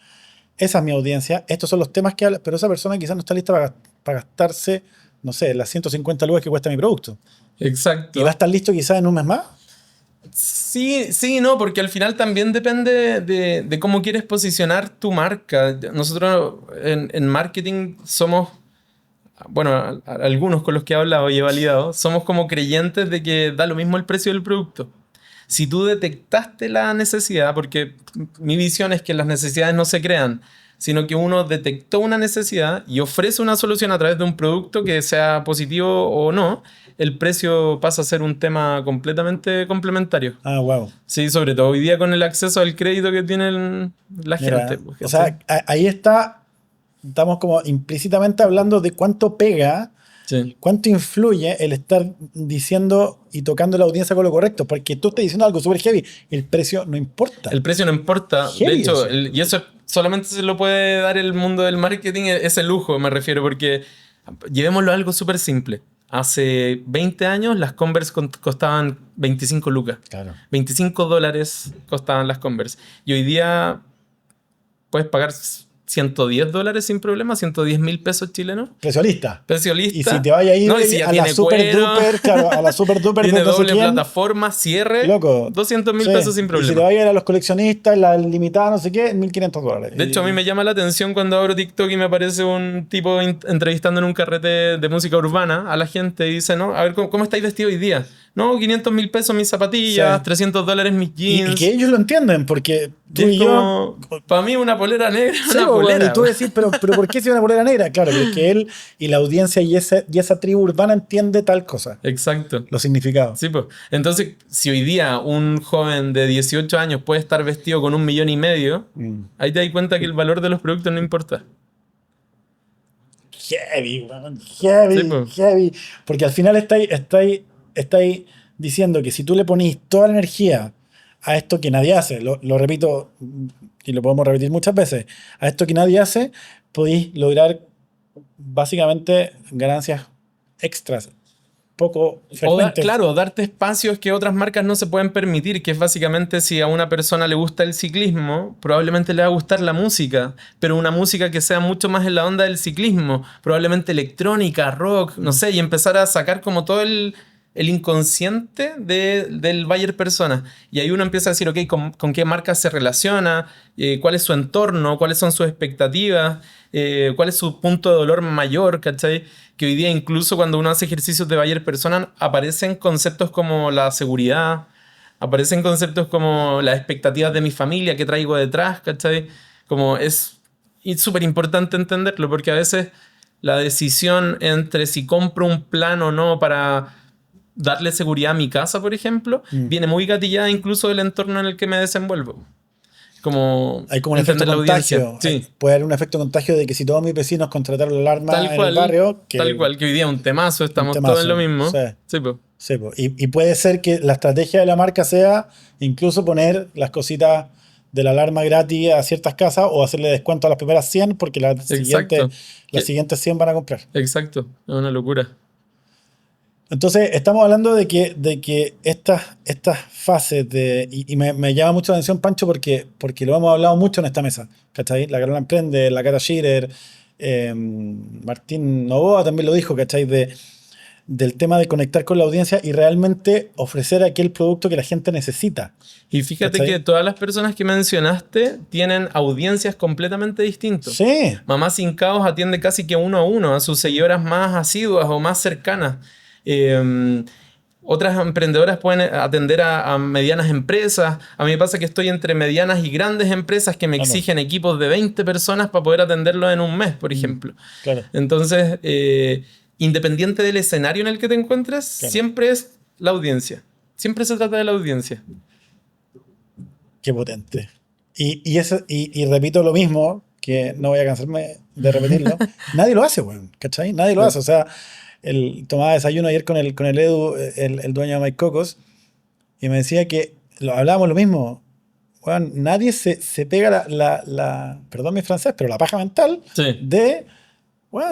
esa es mi audiencia, estos son los temas que habla, pero esa persona quizás no está lista para gastarse, no sé, las 150 lucas que cuesta mi producto. Exacto. ¿Y va a estar listo quizás en un mes más? Sí, no, porque al final también depende de cómo quieres posicionar tu marca. Nosotros en marketing somos, bueno, algunos con los que he hablado y he validado, somos como creyentes de que da lo mismo el precio del producto. Si tú detectaste la necesidad, porque mi visión es que las necesidades no se crean, sino que uno detectó una necesidad y ofrece una solución a través de un producto que sea positivo o no, el precio pasa a ser un tema completamente complementario. Ah, wow. Sí, sobre todo hoy día con el acceso al crédito que tiene la Mira, gente. Pues, o sea, ahí estamos como implícitamente hablando de cuánto pega, sí. cuánto influye el estar diciendo y tocando la audiencia con lo correcto, porque tú estás diciendo algo súper heavy, el precio no importa. El precio no importa. Heavy De hecho, eso. y eso solamente se lo puede dar el mundo del marketing, ese lujo me refiero, porque llevémoslo a algo súper simple. Hace 20 años las Converse costaban 25 lucas. Claro. $25 costaban las Converse. Y hoy día puedes pagar $110 sin problema, 110.000 pesos chilenos. Precio lista. Precio lista. Y si te vayas a ir No, y si ya a la tiene super cuero, duper, claro, a la super duper tiene de no sé doble quién, plataforma, cierre, loco, 200.000 sí. pesos sin Y si te problema. vayas a ir a los coleccionistas, la limitada, no sé qué, $1.500. De hecho, a mí me llama la atención cuando abro TikTok y me aparece un tipo entrevistando en un carrete de música urbana a la gente y dice, ¿no? A ver, ¿cómo estáis vestido hoy día? No, 500.000 pesos mis zapatillas, Sí. $300 mis jeans. Y que ellos lo entienden, porque tú Y y es yo... como, para mí una polera negra, Sí, una bueno, polera. y tú decís, pero ¿por qué se una polera negra? Claro, porque él y la audiencia y esa tribu urbana entiende tal cosa, Exacto. los significados. Sí, pues. Entonces, si hoy día un joven de 18 años puede estar vestido con 1,5 millones, ahí te das cuenta que el valor de los productos no importa. heavy, weón, Sí, heavy, pues. heavy. Porque al final estáis diciendo que si tú le ponís toda la energía a esto que nadie hace, lo repito y lo podemos repetir muchas veces, a esto que nadie hace, podéis lograr básicamente ganancias extras, poco frecuentes. Claro, darte espacios que otras marcas no se pueden permitir, que es básicamente si a una persona le gusta el ciclismo, probablemente le va a gustar la música, pero una música que sea mucho más en la onda del ciclismo, probablemente electrónica, rock, no sé, y empezar a sacar como todo el inconsciente del buyer persona. Y ahí uno empieza a decir, ok, ¿con qué marca se relaciona? ¿Cuál es su entorno? ¿Cuáles son sus expectativas? ¿Cuál es su punto de dolor mayor? ¿Cachai? Que hoy día incluso cuando uno hace ejercicios de buyer persona aparecen conceptos como la seguridad, aparecen conceptos como las expectativas de mi familia que traigo detrás, ¿cachai? Como es súper importante entenderlo porque a veces la decisión entre si compro un plan o no para darle seguridad a mi casa, por ejemplo, Mm. viene muy gatillada incluso del entorno en el que me desenvuelvo. Como Hay como un efecto entender la audiencia. contagio. Sí, Puede haber un efecto contagio de que si todos mis vecinos contrataron la tal alarma en el cual, barrio, tal que cual, que hoy día es un temazo, un estamos todos en lo temazo. mismo. Sí, Sí, pues. sí, po. Y puede ser que la estrategia de la marca sea incluso poner las cositas de la alarma gratis a ciertas casas o hacerle descuento a las primeras 100 porque Exacto. las Que- siguientes 100 van a comprar. Exacto, es una locura. Entonces, estamos hablando de que estas fases y me llama mucho la atención, Pancho, porque lo hemos hablado mucho en esta mesa, ¿cachai? La Carola Emprende, la Cata Schirer, Martín Novoa también lo dijo, ¿cachai? Del tema de conectar con la audiencia y realmente ofrecer aquel producto que la gente necesita, Y fíjate ¿cachai? que todas las personas que mencionaste tienen audiencias completamente distintas. Sí, Mamá Sin Caos atiende casi que uno a uno a sus seguidoras más asiduas o más cercanas. Eh, Otras emprendedoras pueden atender a medianas empresas. A mí me pasa que estoy entre medianas y grandes empresas que me claro, exigen equipos de 20 personas para poder atenderlo en un mes, por ejemplo. claro, Entonces, independiente del escenario en el que te encuentres, claro. siempre es la audiencia. Siempre se trata de la audiencia. Qué potente. Y repito lo mismo, que no voy a cansarme de repetirlo. Nadie lo hace, weón, ¿cachai? Nadie lo hace. O sea, tomaba desayuno ayer con el Edu, el dueño de My Cocos, y me decía que hablábamos lo mismo. Weón, nadie se pega perdón mi francés, pero la paja mental Sí, de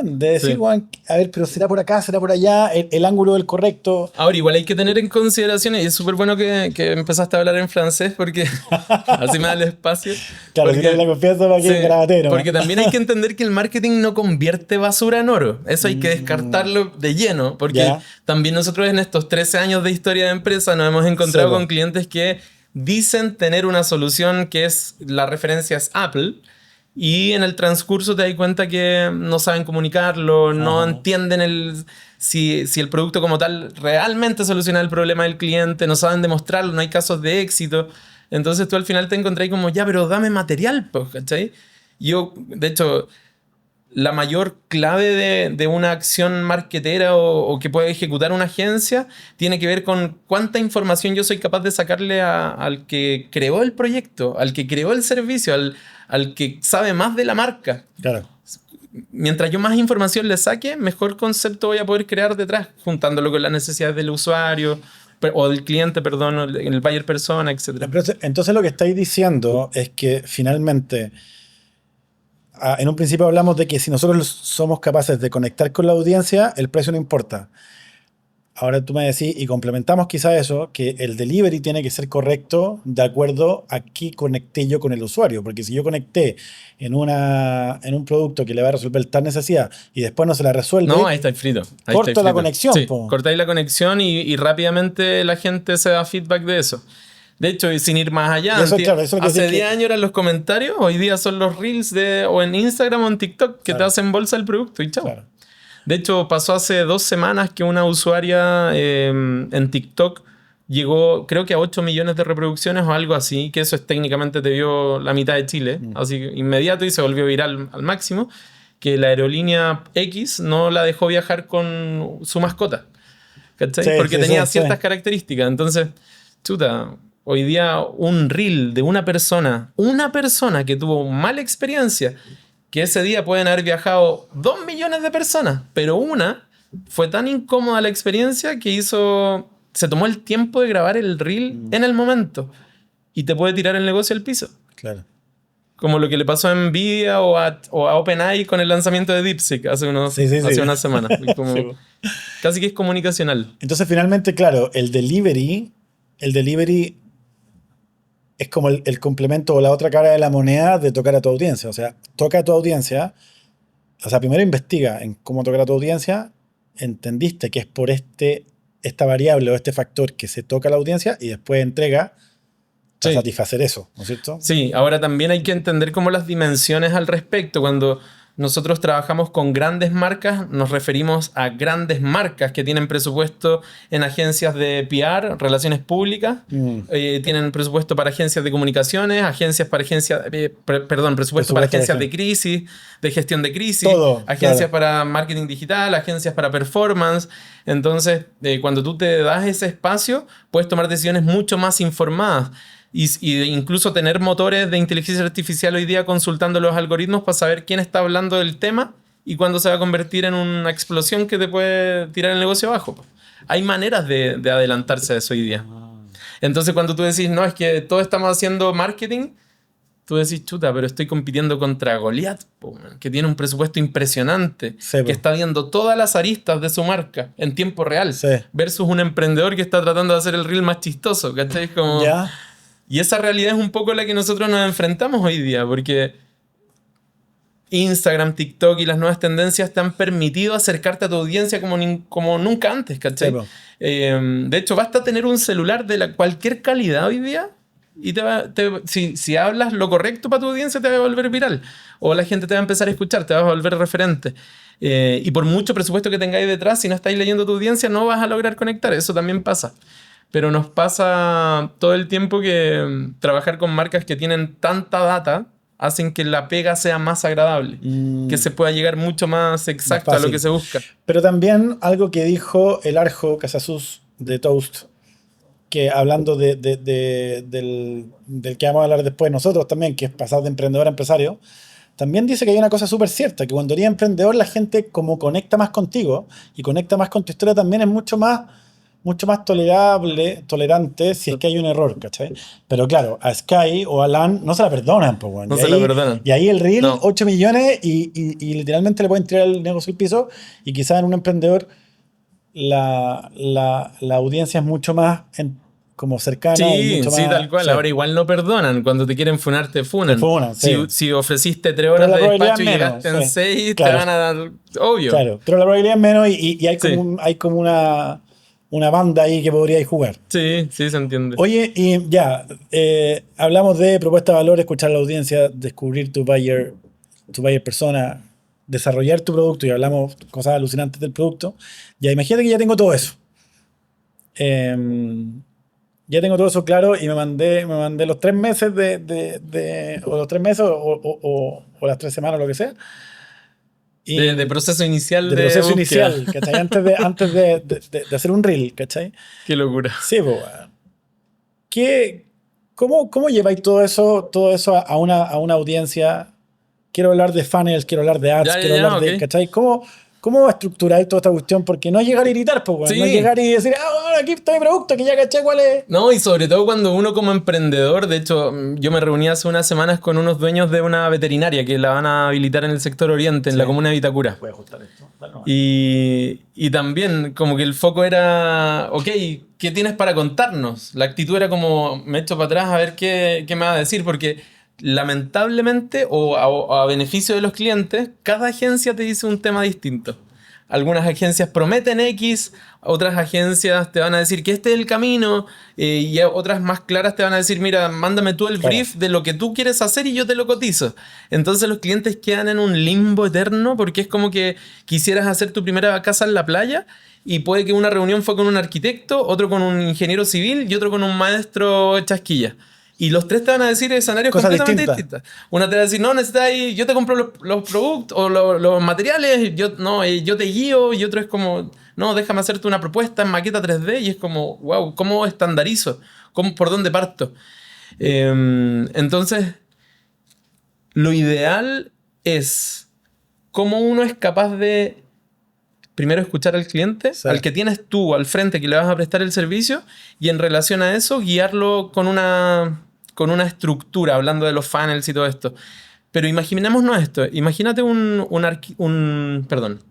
decir, sí. weón, a ver, pero será por acá, será por allá, el ángulo del correcto. Ahora, igual hay que tener en consideración, y es súper bueno que empezaste a hablar en francés porque así me da el espacio. Claro, si tienes la Porque, confianza para sí, que grabate nomás. porque también hay que entender que el marketing no convierte basura en oro. Eso hay que Mm, descartarlo de lleno, porque ya, también nosotros en estos 13 años de historia de empresa nos hemos sí, encontrado con po, clientes que dicen tener una solución que es, la referencia es Apple. Y en el transcurso te das cuenta que no saben comunicarlo, no ajá. entienden si el producto como tal realmente soluciona el problema del cliente, no saben demostrarlo, no hay casos de éxito. Entonces tú al final te encontrás como, ya, pero dame material, pues, ¿cachai? Yo, de hecho, la mayor clave de una acción marketera o que puede ejecutar una agencia tiene que ver con cuánta información yo soy capaz de sacarle al que creó el proyecto, al que creó el servicio, al que sabe más de la marca. Claro. Mientras yo más información le saque, mejor concepto voy a poder crear detrás, juntándolo con las necesidades del usuario o del cliente, perdón, o el buyer persona, etc. Entonces lo que estáis diciendo es que finalmente, en un principio hablamos de que si nosotros somos capaces de conectar con la audiencia, el precio no importa. Ahora tú me decís, y complementamos quizá eso, que el delivery tiene que ser correcto de acuerdo a qué conecté yo con el usuario. Porque si yo conecté en un producto que le va a resolver tal necesidad y después no se la resuelve, No, ahí está frito. Ahí corta está la frito. conexión, Sí, po. cortáis la conexión y rápidamente la gente se da feedback de eso. De hecho, y sin ir más allá, Y eso, claro, eso es lo que hace decir 10 años eran los comentarios, hoy día son los reels o en Instagram o en TikTok que te Claro, hacen bolsa el producto y chao. claro. De hecho, pasó hace 2 semanas que una usuaria en TikTok llegó, creo que a 8 millones de reproducciones o algo así, que eso es técnicamente te vio la mitad de Chile, así que inmediato y se volvió viral al máximo, que la aerolínea X no la dejó viajar con su mascota, ¿cachai? Sí, Porque sí, tenía sí, ciertas sí. características. Entonces, chuta, hoy día un reel de una persona que tuvo mala experiencia que ese día pueden haber viajado 2 millones de personas, pero una fue tan incómoda la experiencia que se tomó el tiempo de grabar el reel en el momento y te puede tirar el negocio al piso. Claro. Como lo que le pasó a Nvidia o a OpenAI con el lanzamiento de DeepSeek hace unas semanas. Como, sí. Casi que es comunicacional. Entonces, finalmente, claro, el delivery es como el complemento o la otra cara de la moneda de tocar a tu audiencia. O sea, toca a tu audiencia. O sea, primero investiga en cómo tocar a tu audiencia. Entendiste que es por esta variable o este factor que se toca a la audiencia y después entrega para satisfacer eso, ¿no es cierto? Sí, ahora también hay que entender como las dimensiones al respecto. Cuando nosotros trabajamos con grandes marcas, nos referimos a grandes marcas que tienen presupuesto en agencias de PR, relaciones públicas, tienen presupuesto para agencias de comunicaciones, presupuesto para agencias de crisis, de gestión de crisis, todo, agencias para marketing digital, agencias para performance. Entonces, cuando tú te das ese espacio, puedes tomar decisiones mucho más informadas. Y incluso tener motores de inteligencia artificial hoy día consultando los algoritmos para saber quién está hablando del tema y cuándo se va a convertir en una explosión que te puede tirar el negocio abajo. Hay maneras de adelantarse a eso hoy día. Entonces cuando tú decís, no, es que todos estamos haciendo marketing, tú decís, chuta, pero estoy compitiendo contra Goliat, que tiene un presupuesto impresionante, que está viendo todas las aristas de su marca en tiempo real, versus un emprendedor que está tratando de hacer el reel más chistoso, ¿cachai? Como... ¿Ya? Y esa realidad es un poco la que nosotros nos enfrentamos hoy día, porque Instagram, TikTok y las nuevas tendencias te han permitido acercarte a tu audiencia como nunca antes, ¿cachai? De hecho, basta tener un celular de cualquier calidad hoy día y si hablas lo correcto para tu audiencia te va a volver viral. O la gente te va a empezar a escuchar, te vas a volver referente. Y por mucho presupuesto que tengáis detrás, si no estáis leyendo tu audiencia, no vas a lograr conectar. Eso también pasa. Pero nos pasa todo el tiempo que trabajar con marcas que tienen tanta data hacen que la pega sea más agradable, que se pueda llegar mucho más exacto a lo que se busca. Pero también algo que dijo el Arjo Casasus de Toast, que hablando del que vamos a hablar después nosotros también, que es pasar de emprendedor a empresario, también dice que hay una cosa súper cierta, que cuando eres emprendedor la gente como conecta más contigo y conecta más con tu historia también es mucho más tolerante si es que hay un error, ¿cachai? Pero claro, a Sky o a Lan no se la perdonan, pues, bueno. No se la perdonan. Y ahí el reel, 8 millones y literalmente le pueden tirar el negocio al piso y quizás en un emprendedor la audiencia es mucho más como cercana. Sí, mucho sí, más, tal cual. Ahora igual no perdonan. Cuando te quieren funar, te funan. Si ofreciste 3 horas de despacho y llegaste en 6, te van a dar... Obvio. Claro, pero la probabilidad es menos y hay como una banda ahí que podríais jugar. Sí, se entiende. Oye, y ya, hablamos de propuesta de valor, escuchar a la audiencia, descubrir tu buyer persona, desarrollar tu producto, y hablamos cosas alucinantes del producto. Ya, imagínate que ya tengo todo eso. Ya tengo todo eso claro y me mandé los 3 meses o los 3 meses o las 3 semanas, lo que sea. De proceso inicial. De proceso inicial, ¿cachai? Antes de hacer un reel, ¿cachai? Qué locura. Sí, pues. ¿Cómo lleváis todo eso a una audiencia? Quiero hablar de funnels, quiero hablar de ads, quiero hablar de... ¿Cachai? ¿Cómo estructuráis toda esta cuestión? Porque no es llegar a irritar, pues, no es llegar y decir, bueno, aquí está mi producto, que ya caché cuál es. No, y sobre todo cuando uno como emprendedor, de hecho, yo me reuní hace unas semanas con unos dueños de una veterinaria que la van a habilitar en el sector oriente, en la comuna de Vitacura. Voy a ajustar esto. Y también como que el foco era, ok, ¿qué tienes para contarnos? La actitud era como, me echo para atrás a ver qué me va a decir, porque... lamentablemente o a beneficio de los clientes, cada agencia te dice un tema distinto. Algunas agencias prometen X, otras agencias te van a decir que este es el camino, y otras más claras te van a decir, mira, mándame tú el brief de lo que tú quieres hacer y yo te lo cotizo. Entonces los clientes quedan en un limbo eterno porque es como que quisieras hacer tu primera casa en la playa y puede que una reunión fue con un arquitecto, otro con un ingeniero civil y otro con un maestro chasquilla. Y los 3 te van a decir escenarios cosas completamente distintas. Una te va a decir, no, necesitas, yo te compro los productos o los materiales, yo te guío. Y otro es como, no, déjame hacerte una propuesta en maqueta 3D. Y es como, wow, ¿cómo estandarizo? ¿Por dónde parto? Entonces, lo ideal es cómo uno es capaz de primero escuchar al cliente, Sí. al que tienes tú al frente que le vas a prestar el servicio, y en relación a eso guiarlo con una estructura, hablando de los funnels y todo esto. Pero imaginémonos esto. Imagínate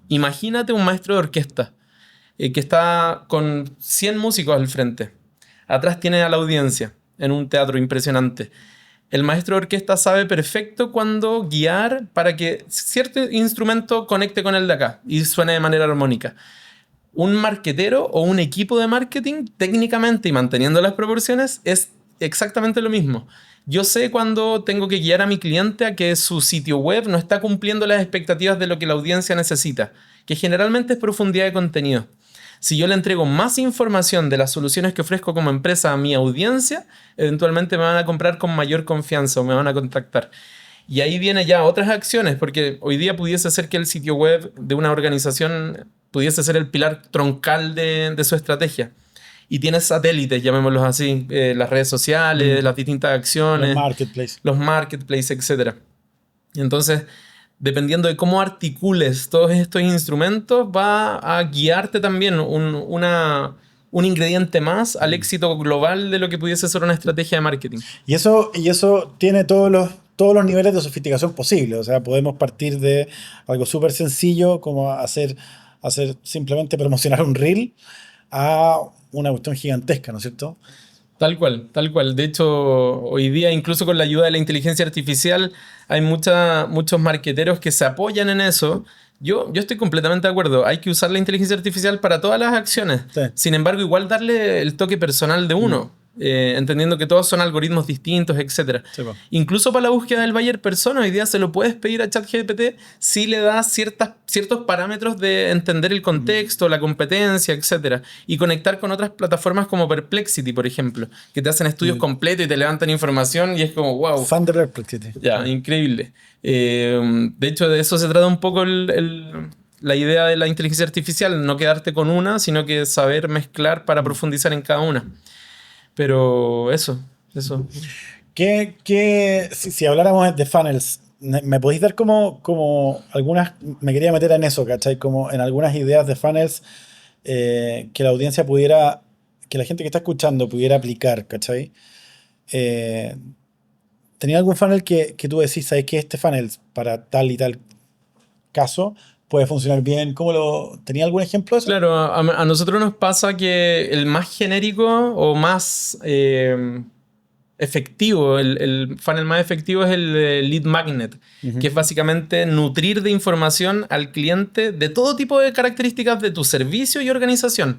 imagínate un maestro de orquesta que está con 100 músicos al frente. Atrás tiene a la audiencia en un teatro impresionante. El maestro de orquesta sabe perfecto cuándo guiar para que cierto instrumento conecte con el de acá y suene de manera armónica. Un marketero o un equipo de marketing, técnicamente y manteniendo las proporciones, es exactamente lo mismo. Yo sé cuando tengo que guiar a mi cliente a que su sitio web no está cumpliendo las expectativas de lo que la audiencia necesita, que generalmente es profundidad de contenido. Si yo le entrego más información de las soluciones que ofrezco como empresa a mi audiencia, eventualmente me van a comprar con mayor confianza o me van a contactar. Y ahí vienen ya otras acciones, porque hoy día pudiese ser que el sitio web de una organización pudiese ser el pilar troncal de su estrategia. Y tienes satélites, llamémoslos así, las redes sociales, las distintas acciones, los marketplaces, etc. Y entonces, dependiendo de cómo articules todos estos instrumentos, va a guiarte también un ingrediente más al éxito global de lo que pudiese ser una estrategia de marketing. Y eso tiene todos los niveles de sofisticación posibles. O sea, podemos partir de algo súper sencillo como hacer simplemente promocionar un reel a una cuestión gigantesca, ¿no es cierto? Tal cual, tal cual. De hecho, hoy día, incluso con la ayuda de la inteligencia artificial, hay muchos marketeros que se apoyan en eso. Yo estoy completamente de acuerdo. Hay que usar la inteligencia artificial para todas las acciones. Sí. Sin embargo, igual darle el toque personal de uno. Entendiendo que todos son algoritmos distintos, etc. Sí, po. Incluso para la búsqueda del buyer persona, hoy día se lo puedes pedir a ChatGPT si le das ciertos parámetros de entender el contexto, la competencia, etc. Y conectar con otras plataformas como Perplexity, por ejemplo, que te hacen estudios completos y te levantan información y es como, wow. Fan de Perplexity. Ya, increíble. De hecho, de eso se trata un poco la idea de la inteligencia artificial, no quedarte con una, sino que saber mezclar para profundizar en cada una. Pero eso. Si habláramos de funnels, ¿me podéis dar como algunas, me quería meter en eso, ¿cachai? Como en algunas ideas de funnels que la audiencia pudiera, que la gente que está escuchando pudiera aplicar, ¿cachai? ¿Tenía algún funnel que tú decís, sabes que este funnel para tal y tal caso puede funcionar bien? ¿Tenía algún ejemplo de eso? Claro, a nosotros nos pasa que el más genérico o más efectivo, el funnel más efectivo es el de lead magnet, que es básicamente nutrir de información al cliente de todo tipo de características de tu servicio y organización.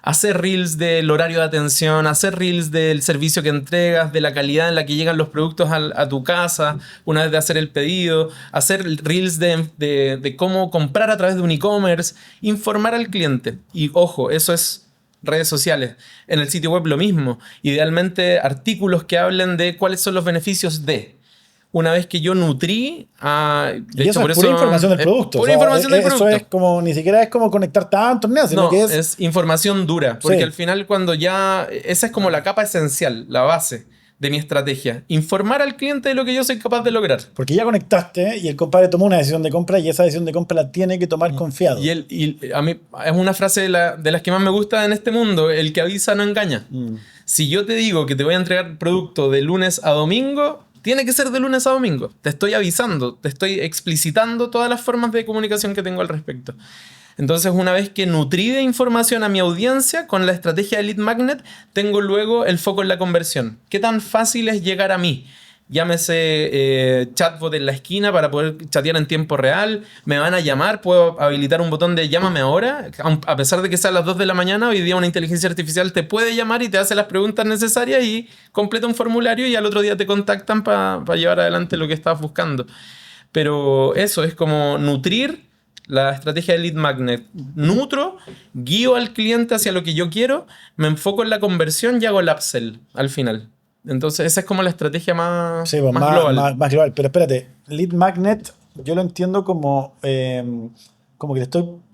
Hacer reels del horario de atención, hacer reels del servicio que entregas, de la calidad en la que llegan los productos a tu casa una vez de hacer el pedido, hacer reels de cómo comprar a través de un e-commerce, informar al cliente. Y ojo, eso es redes sociales. En el sitio web lo mismo. Idealmente artículos que hablen de cuáles son los beneficios de... Una vez que yo nutrí... y eso es pura información del producto. Pura información del producto. Eso es como, ni siquiera es como conectar tantos, sino no, que es información dura. Porque sí. al final cuando ya... Esa es como la capa esencial, la base de mi estrategia. Informar al cliente de lo que yo soy capaz de lograr. Porque ya conectaste y el compadre tomó una decisión de compra y esa decisión de compra la tiene que tomar confiado. Y a mí es una frase de las que más me gusta en este mundo. El que avisa no engaña. Si yo te digo que te voy a entregar producto de lunes a domingo... Tiene que ser de lunes a domingo. Te estoy avisando, te estoy explicitando todas las formas de comunicación que tengo al respecto. Entonces, una vez que nutrí de información a mi audiencia con la estrategia de lead magnet, tengo luego el foco en la conversión. ¿Qué tan fácil es llegar a mí? Llámese chatbot en la esquina para poder chatear en tiempo real. Me van a llamar, puedo habilitar un botón de llámame ahora. A pesar de que sea a las 2 de la mañana, hoy día una inteligencia artificial te puede llamar y te hace las preguntas necesarias y completa un formulario y al otro día te contactan para llevar adelante lo que estás buscando. Pero eso es como nutrir la estrategia de lead magnet. Nutro, guío al cliente hacia lo que yo quiero, me enfoco en la conversión y hago el upsell al final. Entonces esa es como la estrategia más global. Más global. Pero espérate, lead magnet yo lo entiendo como que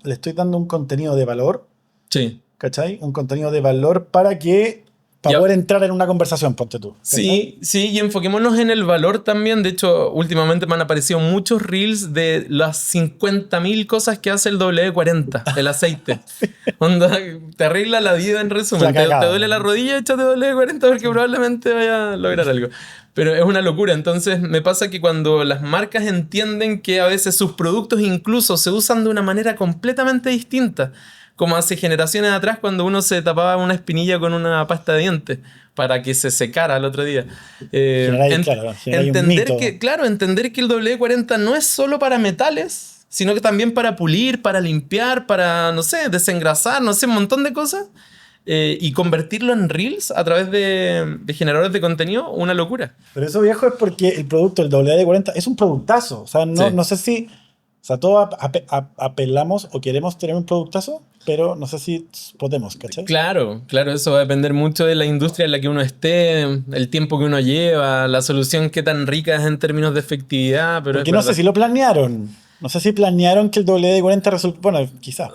le estoy dando un contenido de valor. Sí. ¿Cachai? Un contenido de valor para que para poder entrar en una conversación, ponte tú. Sí, sí, y enfoquémonos en el valor también. De hecho, últimamente me han aparecido muchos reels de las 50.000 cosas que hace el W40, el aceite. Onda, te arregla la vida en resumen. Te duele la rodilla, échate W40 porque probablemente vaya a lograr algo. Pero es una locura. Entonces me pasa que cuando las marcas entienden que a veces sus productos incluso se usan de una manera completamente distinta, como hace generaciones atrás cuando uno se tapaba una espinilla con una pasta de dientes para que se secara al otro día. Entender que el W40 no es solo para metales, sino que también para pulir, para limpiar, para, no sé, desengrasar, no sé, un montón de cosas. Y convertirlo en reels a través de generadores de contenido, una locura. Pero eso, viejo, es porque el producto, el WD-40, es un productazo. O sea, no sé si... O sea, todos apelamos o queremos tener un productazo, pero no sé si podemos, ¿cachai? Claro, eso va a depender mucho de la industria en la que uno esté, el tiempo que uno lleva, la solución qué tan rica es en términos de efectividad. Pero porque no sé si lo planearon. No sé si planearon que el WD-40 resulte... Bueno, quizás.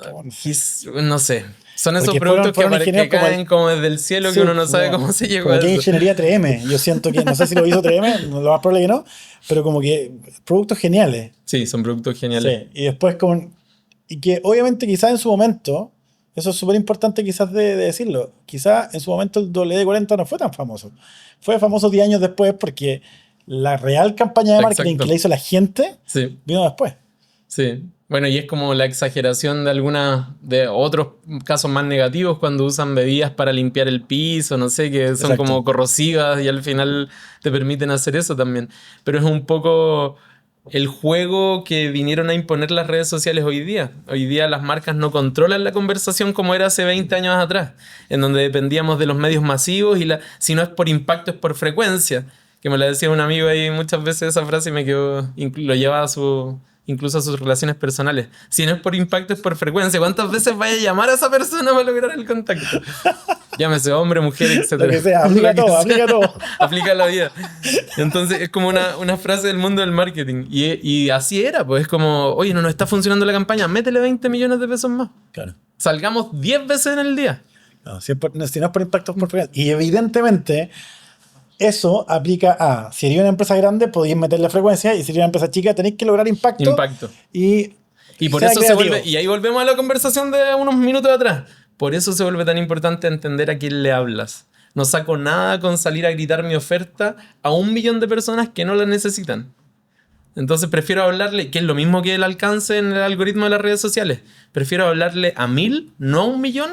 No sé. Son esos productos que caen como desde el cielo, que uno no sabe cómo se llegó a eso. Como que ingeniería 3M. Yo siento que, no sé si lo hizo 3M, lo más probable que no, pero como que productos geniales. Sí, son productos geniales. Sí, y después y que obviamente quizás en su momento, eso es súper importante quizás de decirlo, quizás en su momento el WD-40 no fue tan famoso. Fue famoso 10 años después porque la real campaña de marketing que le hizo la gente vino después. Sí. Bueno, y es como la exageración de otros casos más negativos cuando usan bebidas para limpiar el piso, no sé, que son como corrosivas y al final te permiten hacer eso también. Pero es un poco el juego que vinieron a imponer las redes sociales hoy día. Hoy día las marcas no controlan la conversación como era hace 20 años atrás, en donde dependíamos de los medios masivos y si no es por impacto es por frecuencia. Que me la decía un amigo ahí muchas veces esa frase y me quedó, lo llevaba incluso a sus relaciones personales. Si no es por impacto, es por frecuencia. ¿Cuántas veces vaya a llamar a esa persona para lograr el contacto? Llámese hombre, mujer, etc. Lo que sea, aplica todo. Aplica la vida. Entonces es como una frase del mundo del marketing. Y así era, pues es como, oye, no nos está funcionando la campaña, métele 20 millones de pesos más. Claro. Salgamos 10 veces en el día. No, si no es por impacto, es por frecuencia. Y evidentemente... Eso aplica a, si eres una empresa grande, podéis meterle frecuencia, y si eres una empresa chica, tenéis que lograr impacto. Y por eso se vuelve, y ahí volvemos a la conversación de unos minutos atrás. Por eso se vuelve tan importante entender a quién le hablas. No saco nada con salir a gritar mi oferta a 1 millón de personas que no la necesitan. Entonces prefiero hablarle, que es lo mismo que el alcance en el algoritmo de las redes sociales. Prefiero hablarle a 1.000, no a 1 millón,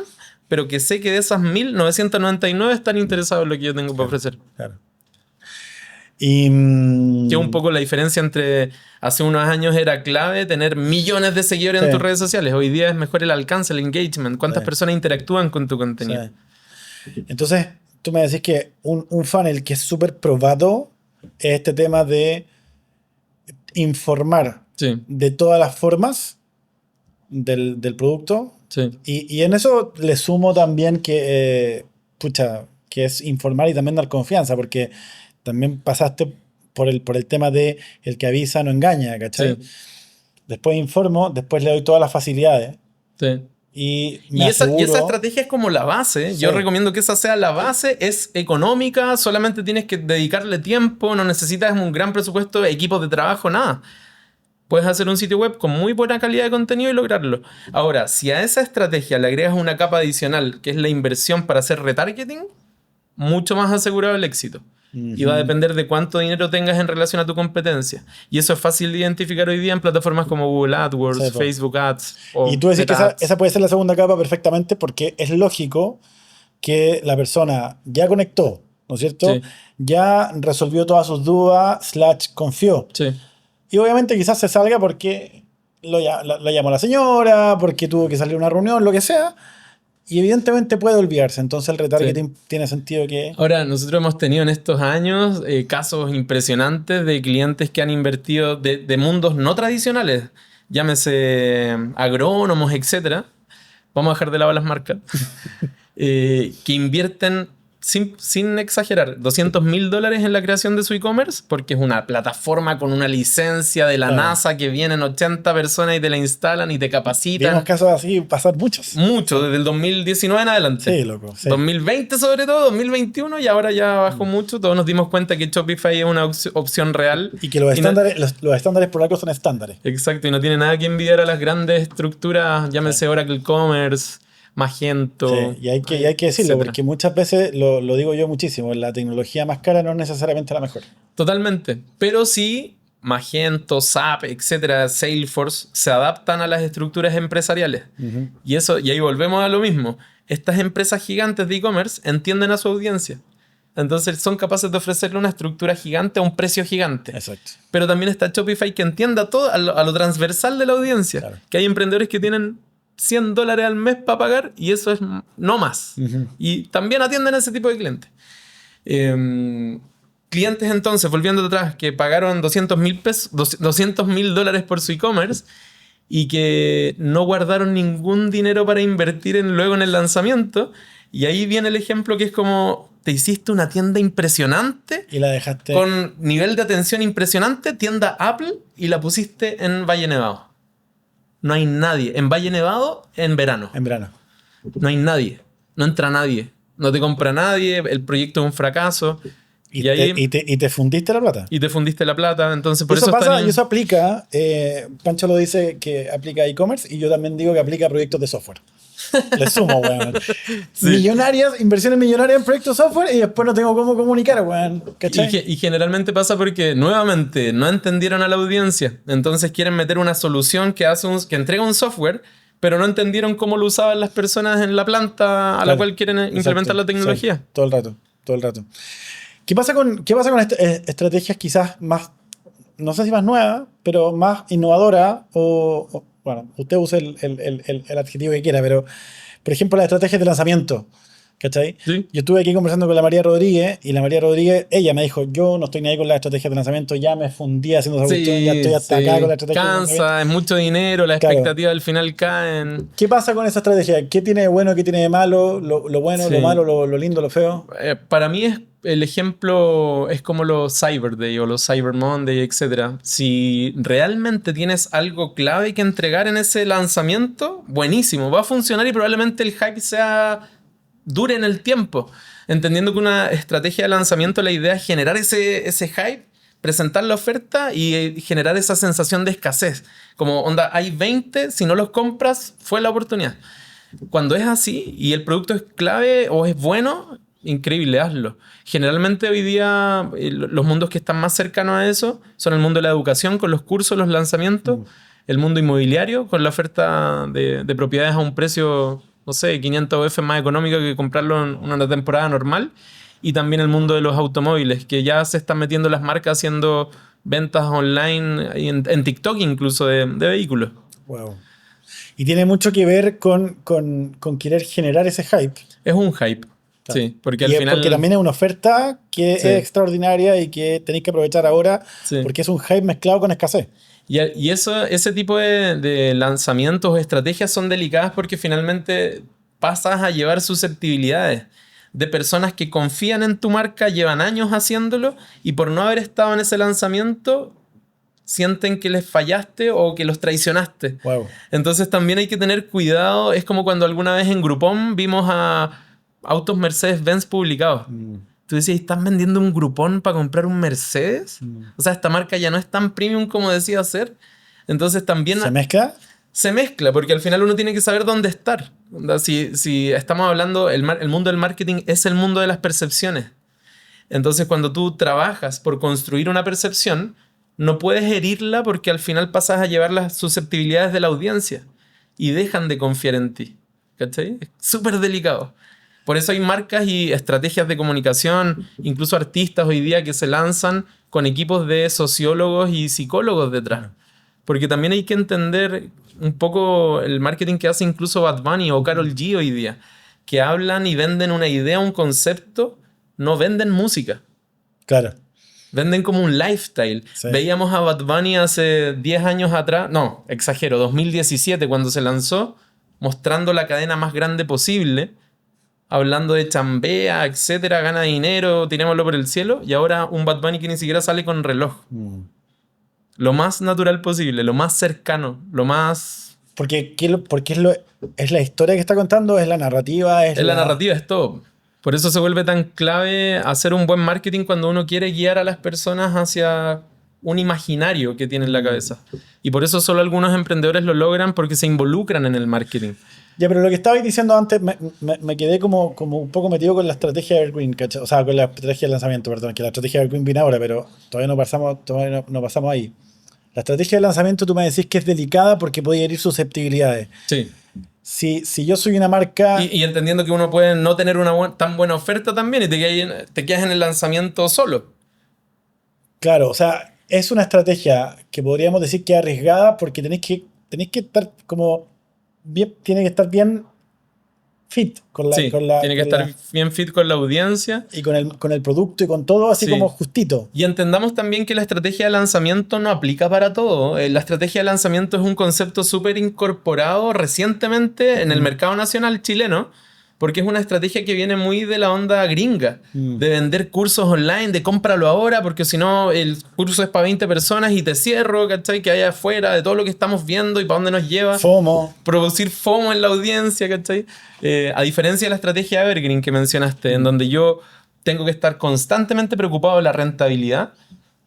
pero que sé que de esas 1.999 están interesados en lo que yo tengo para ofrecer. Claro. Que es un poco la diferencia entre hace unos años era clave tener millones de seguidores en tus redes sociales. Hoy día es mejor el alcance, el engagement. ¿Cuántas personas interactúan con tu contenido? Sí. Entonces, tú me decís que un funnel que es súper probado es este tema de informar de todas las formas del producto. Sí. Y en eso le sumo también que es informar y también dar confianza, porque también pasaste por el tema de el que avisa no engaña, ¿cachai? Sí. Después informo, después le doy todas las facilidades. Sí. Y esa estrategia es como la base. Sí. Yo recomiendo que esa sea la base. Es económica, solamente tienes que dedicarle tiempo, no necesitas un gran presupuesto, equipos de trabajo, nada. Puedes hacer un sitio web con muy buena calidad de contenido y lograrlo. Ahora, si a esa estrategia le agregas una capa adicional, que es la inversión para hacer retargeting, mucho más asegurado el éxito. Uh-huh. Y va a depender de cuánto dinero tengas en relación a tu competencia. Y eso es fácil de identificar hoy día en plataformas como Google AdWords, Facebook Ads. Y tú decís que esa puede ser la segunda capa perfectamente, porque es lógico que la persona ya conectó, ¿no es cierto? Sí. Ya resolvió todas sus dudas, /confió. Sí. Y obviamente quizás se salga porque lo llamó la señora, porque tuvo que salir a una reunión, lo que sea. Y evidentemente puede olvidarse. Entonces el retargeting tiene sentido que... Ahora, nosotros hemos tenido en estos años casos impresionantes de clientes que han invertido de mundos no tradicionales. Llámese agrónomos, etc. Vamos a dejar de lado las marcas. Que invierten sin exagerar, $200,000 en la creación de su e-commerce, porque es una plataforma con una licencia de la NASA que vienen 80 personas y te la instalan y te capacitan. Vimos casos así pasar muchos. Mucho, desde el 2019 en adelante. Sí, loco. Sí. 2020 sobre todo, 2021 y ahora ya bajó mucho. Todos nos dimos cuenta que Shopify es una opción real. Y que los estándares por algo son estándares. Exacto, y no tiene nada que envidiar a las grandes estructuras, llámese Oracle Commerce, Magento. Sí, y hay que decirlo, etcétera. porque muchas veces, lo digo yo muchísimo, la tecnología más cara no es necesariamente la mejor. Totalmente. Pero sí, Magento, SAP, etcétera, Salesforce, se adaptan a las estructuras empresariales. Uh-huh. Y ahí volvemos a lo mismo. Estas empresas gigantes de e-commerce entienden a su audiencia. Entonces son capaces de ofrecerle una estructura gigante a un precio gigante. Exacto. Pero también está Shopify que entienda todo a lo transversal de la audiencia. Claro. Que hay emprendedores que tienen $100 al mes para pagar y eso es no más. Uh-huh. Y también atienden a ese tipo de clientes. Clientes entonces, volviendo atrás, que pagaron $200,000 por su e-commerce y que no guardaron ningún dinero para invertir luego en el lanzamiento. Y ahí viene el ejemplo que es como te hiciste una tienda impresionante Y la dejaste. con nivel de atención impresionante, tienda Apple, y la pusiste en Valle Nevado. No hay nadie. En Valle Nevado, en verano. En verano. No hay nadie. No entra nadie. No te compra nadie. El proyecto es un fracaso. Y te fundiste la plata. Y te fundiste la plata. Entonces, por Eso eso pasa y eso aplica. Pancho lo dice que aplica a e-commerce y yo también digo que aplica a proyectos de software. Le sumo, weón. Sí. Inversiones millonarias en proyectos de software y después no tengo cómo comunicar, weón. ¿Cachai? Y generalmente pasa porque, nuevamente, no entendieron a la audiencia. Entonces quieren meter una solución que entrega un software, pero no entendieron cómo lo usaban las personas en la planta a la cual quieren implementar la tecnología. Sí, todo el rato. ¿Qué pasa con estrategias quizás más, no sé si más nuevas, pero más innovadoras bueno, usted use el adjetivo que quiera, pero por ejemplo las estrategias de lanzamiento, ¿cachai? Sí. Yo estuve aquí conversando con la María Rodríguez y la María Rodríguez, ella me dijo, yo no estoy ni ahí con las estrategias de lanzamiento, ya me fundí haciendo esa cuestión, ya estoy hasta acá con la estrategia de lanzamiento. Cansa, es mucho dinero, las Claro. expectativas al final caen. ¿Qué pasa con esa estrategia? ¿Qué tiene de bueno, qué tiene de malo? Lo bueno, Sí. lo malo, lo lindo, lo feo. Para mí el ejemplo es como los Cyber Day o los Cyber Monday, etc. Si realmente tienes algo clave que entregar en ese lanzamiento, buenísimo, va a funcionar y probablemente el hype dure en el tiempo. Entendiendo que una estrategia de lanzamiento, la idea es generar ese hype, presentar la oferta y generar esa sensación de escasez. Como, onda, hay 20, si no los compras, fue la oportunidad. Cuando es así y el producto es clave o es bueno, increíble, hazlo. Generalmente hoy día los mundos que están más cercanos a eso son el mundo de la educación con los cursos, los lanzamientos, el mundo inmobiliario con la oferta de propiedades a un precio, no sé, 500 veces más económico que comprarlo en una temporada normal, y también el mundo de los automóviles, que ya se están metiendo las marcas haciendo ventas online en TikTok incluso de vehículos. Wow. Y tiene mucho que ver con querer generar ese hype. Es un hype. Claro. Sí, porque al final... Porque también es una oferta que Sí. es extraordinaria y que tenéis que aprovechar ahora, Sí. porque es un hype mezclado con escasez. Y ese tipo de lanzamientos o estrategias son delicadas porque finalmente pasas a llevar susceptibilidades de personas que confían en tu marca, llevan años haciéndolo y por no haber estado en ese lanzamiento sienten que les fallaste o que los traicionaste. Wow. Entonces también hay que tener cuidado. Es como cuando alguna vez en Groupon vimos a autos Mercedes-Benz publicados. Tú decías, ¿estás vendiendo un Groupon para comprar un Mercedes? O sea, esta marca ya no es tan premium como decía ser. Entonces también... ¿Se mezcla? Se mezcla, porque al final uno tiene que saber dónde estar. Si estamos hablando, el mundo del marketing es el mundo de las percepciones. Entonces cuando tú trabajas por construir una percepción, no puedes herirla porque al final pasas a llevar las susceptibilidades de la audiencia y dejan de confiar en ti. ¿Cachai? Es súper delicado. Por eso hay marcas y estrategias de comunicación, incluso artistas hoy día que se lanzan con equipos de sociólogos y psicólogos detrás. Porque también hay que entender un poco el marketing que hace incluso Bad Bunny o Karol G hoy día, que hablan y venden una idea, un concepto, no venden música. Claro. Venden como un lifestyle. Sí. Veíamos a Bad Bunny hace 10 años atrás, no, exagero, 2017 cuando se lanzó, mostrando la cadena más grande posible, hablando de chambea, etcétera, gana dinero, tirémoslo por el cielo, y ahora un Bad Bunny que ni siquiera sale con reloj. Lo más natural posible, lo más cercano, lo más... Porque es la historia que está contando, es la narrativa, Es la narrativa, es todo. Por eso se vuelve tan clave hacer un buen marketing cuando uno quiere guiar a las personas hacia un imaginario que tiene en la cabeza. Y por eso solo algunos emprendedores lo logran porque se involucran en el marketing. Ya, pero lo que estabais diciendo antes me quedé como un poco metido con la estrategia Evergreen, ¿cachai? O sea, con la estrategia de lanzamiento, perdón, que la estrategia Evergreen viene ahora, pero todavía no pasamos ahí. La estrategia de lanzamiento tú me decís que es delicada porque puede herir susceptibilidades. Sí. Si yo soy una marca... Y entendiendo que uno puede no tener una tan buena oferta también y te quedas en el lanzamiento solo. Claro, o sea, es una estrategia que podríamos decir que es arriesgada porque tenéis que estar como... tiene que estar bien fit tiene que estar bien fit con la audiencia. Y con el producto y con todo así como justito. Y entendamos también que la estrategia de lanzamiento no aplica para todo. La estrategia de lanzamiento es un concepto súper incorporado recientemente en el mercado nacional chileno, porque es una estrategia que viene muy de la onda gringa, de vender cursos online, de cómpralo ahora, porque si no el curso es para 20 personas y te cierro, ¿cachai? Que hay afuera de todo lo que estamos viendo y para dónde nos lleva. FOMO. Producir FOMO en la audiencia, ¿cachai? A diferencia de la estrategia Evergreen que mencionaste, en donde yo tengo que estar constantemente preocupado de la rentabilidad,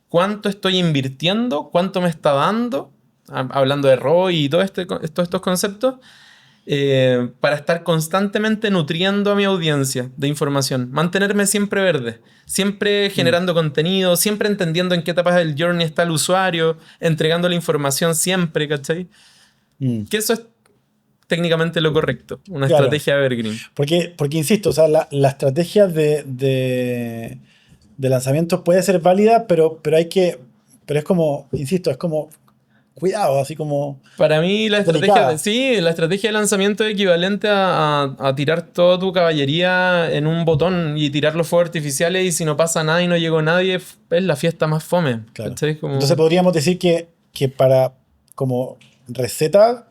cuánto estoy invirtiendo, cuánto me está dando, hablando de ROI y todos estos conceptos, para estar constantemente nutriendo a mi audiencia de información, mantenerme siempre verde, siempre generando contenido, siempre entendiendo en qué etapas del journey está el usuario, entregando la información siempre, ¿cachai? Que eso es técnicamente lo correcto, una estrategia Evergreen. Porque insisto, o sea, la estrategia de lanzamiento puede ser válida, pero es como, insisto, es como cuidado, así como... Para mí la estrategia de lanzamiento es equivalente a tirar toda tu caballería en un botón y tirar los fuegos artificiales y si no pasa nada y no llegó nadie, es la fiesta más fome. Claro. Entonces podríamos decir que para como receta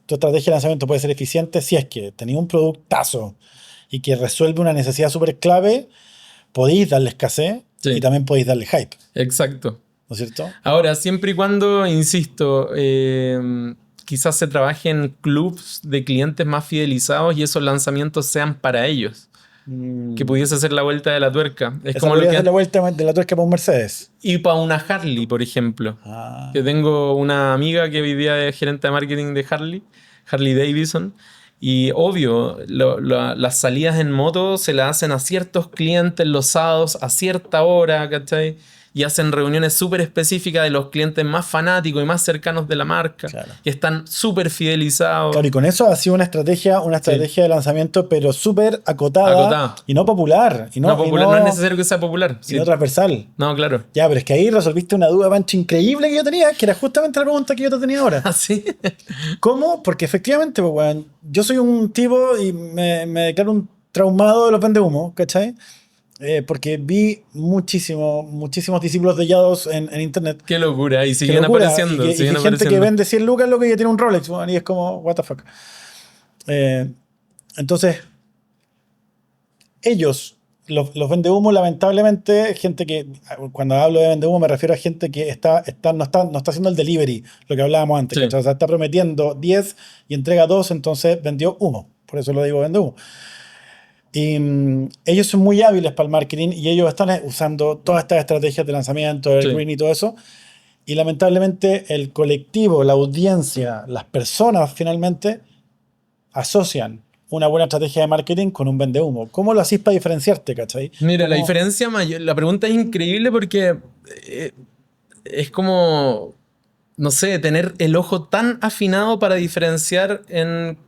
tu estrategia de lanzamiento puede ser eficiente si es que tenéis un productazo y que resuelve una necesidad súper clave, podéis darle escasez y también podéis darle hype. Exacto. ¿No es cierto? Ahora, siempre y cuando, insisto, quizás se trabaje en clubs de clientes más fidelizados y esos lanzamientos sean para ellos. Que pudiese hacer la vuelta de la tuerca. Es Esa como lo que hacer la vuelta de la tuerca para un Mercedes. Y para una Harley, por ejemplo. Que tengo una amiga que hoy día es gerente de marketing de Harley Davidson. Y obvio, las salidas en moto se las hacen a ciertos clientes los sábados a cierta hora, ¿cachai? Y hacen reuniones súper específicas de los clientes más fanáticos y más cercanos de la marca. Claro. Que están súper fidelizados. Claro, y con eso ha sido una estrategia de lanzamiento, pero súper acotada. Y no popular. No es necesario que sea popular. Y no transversal. No, claro. Ya, pero es que ahí resolviste una duda, Pancho, increíble que yo tenía, que era justamente la pregunta que yo te tenía ahora. ¿Ah, sí? ¿Cómo? Porque efectivamente, pues, bueno, yo soy un tipo y me declaro un traumado de los vendehumos, ¿cachai? Porque vi muchísimos discípulos de Yados en internet. Qué locura, y siguen apareciendo. Y gente que vende 100 lucas lo que ya tiene un Rolex, y es como, what the fuck. Entonces, ellos, los vendehumos, lamentablemente, gente que, cuando hablo de vendehumo me refiero a gente que no está haciendo el delivery, lo que hablábamos antes, sí. O sea, está prometiendo 10 y entrega 2, entonces vendió humo. Por eso lo digo vendehumo. Y ellos son muy hábiles para el marketing y ellos están usando todas estas estrategias de lanzamiento, el green y todo eso. Y lamentablemente el colectivo, la audiencia, las personas finalmente asocian una buena estrategia de marketing con un vendehumo. ¿Cómo lo hacís para diferenciarte, cachai? Mira, la diferencia mayor, la pregunta es increíble porque es como, no sé, tener el ojo tan afinado para diferenciar en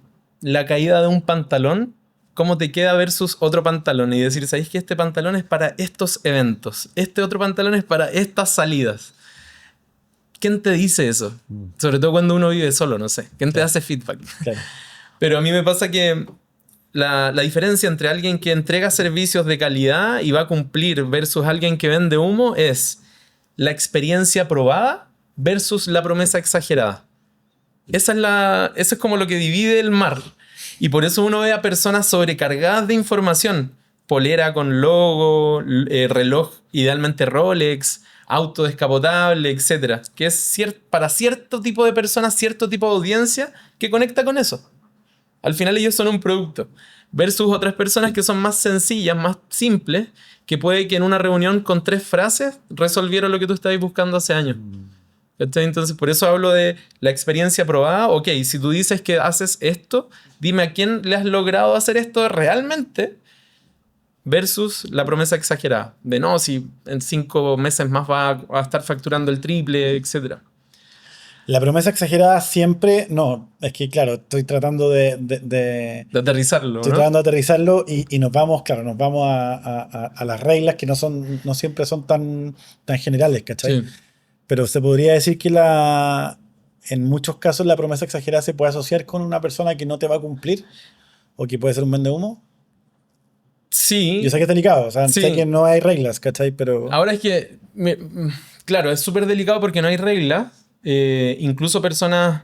la caída de un pantalón cómo te queda versus otro pantalón y decir, ¿sabéis que este pantalón es para estos eventos? Este otro pantalón es para estas salidas. ¿Quién te dice eso? Sobre todo cuando uno vive solo, no sé. ¿Quién te hace feedback? Claro. Pero a mí me pasa que la diferencia entre alguien que entrega servicios de calidad y va a cumplir versus alguien que vende humo es la experiencia probada versus la promesa exagerada. Eso es como lo que divide el mar. Y por eso uno ve a personas sobrecargadas de información. Polera con logo, reloj idealmente Rolex, auto descapotable, etcétera. Que es para cierto tipo de personas, cierto tipo de audiencia que conecta con eso. Al final ellos son un producto. Versus otras personas que son más sencillas, más simples, que puede que en una reunión con 3 frases resolvieron lo que tú estabas buscando hace años. ¿Cachai? Entonces, por eso hablo de la experiencia probada. Ok, si tú dices que haces esto, dime a quién le has logrado hacer esto realmente versus la promesa exagerada. De no, si en 5 meses más va a estar facturando el triple, etc. La promesa exagerada siempre, no, es que claro, estoy tratando De aterrizarlo, estoy ¿no? tratando de aterrizarlo y nos vamos, claro, nos vamos a las reglas que no siempre son tan generales, ¿cachai? Sí. Pero se podría decir que en muchos casos la promesa exagerada se puede asociar con una persona que no te va a cumplir o que puede ser un vendehumo. Sí, Yo sé que es delicado, o sea, sé que sí. no hay reglas, ¿cachai? Pero Ahora es que, claro, es súper delicado porque no hay regla. Incluso personas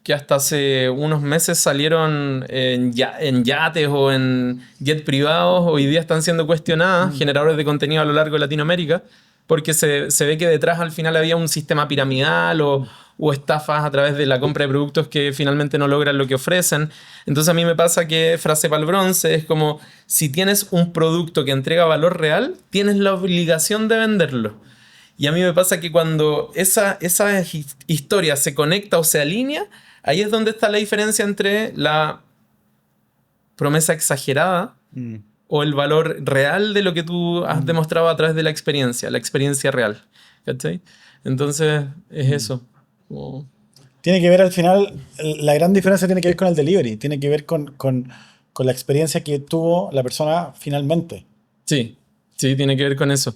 que hasta hace unos meses salieron en yates o en jet privados, hoy día están siendo cuestionadas, generadores de contenido a lo largo de Latinoamérica, porque se ve que detrás al final había un sistema piramidal o estafas a través de la compra de productos que finalmente no logran lo que ofrecen. Entonces a mí me pasa que, frase para el bronce, es como si tienes un producto que entrega valor real, tienes la obligación de venderlo. Y a mí me pasa que cuando esa historia se conecta o se alinea, ahí es donde está la diferencia entre la promesa exagerada o el valor real de lo que tú has demostrado a través de la experiencia real. ¿Cachai? Entonces, es eso. tiene que ver al final, la gran diferencia tiene que ver con el delivery, tiene que ver con la experiencia que tuvo la persona finalmente. Sí, sí, tiene que ver con eso.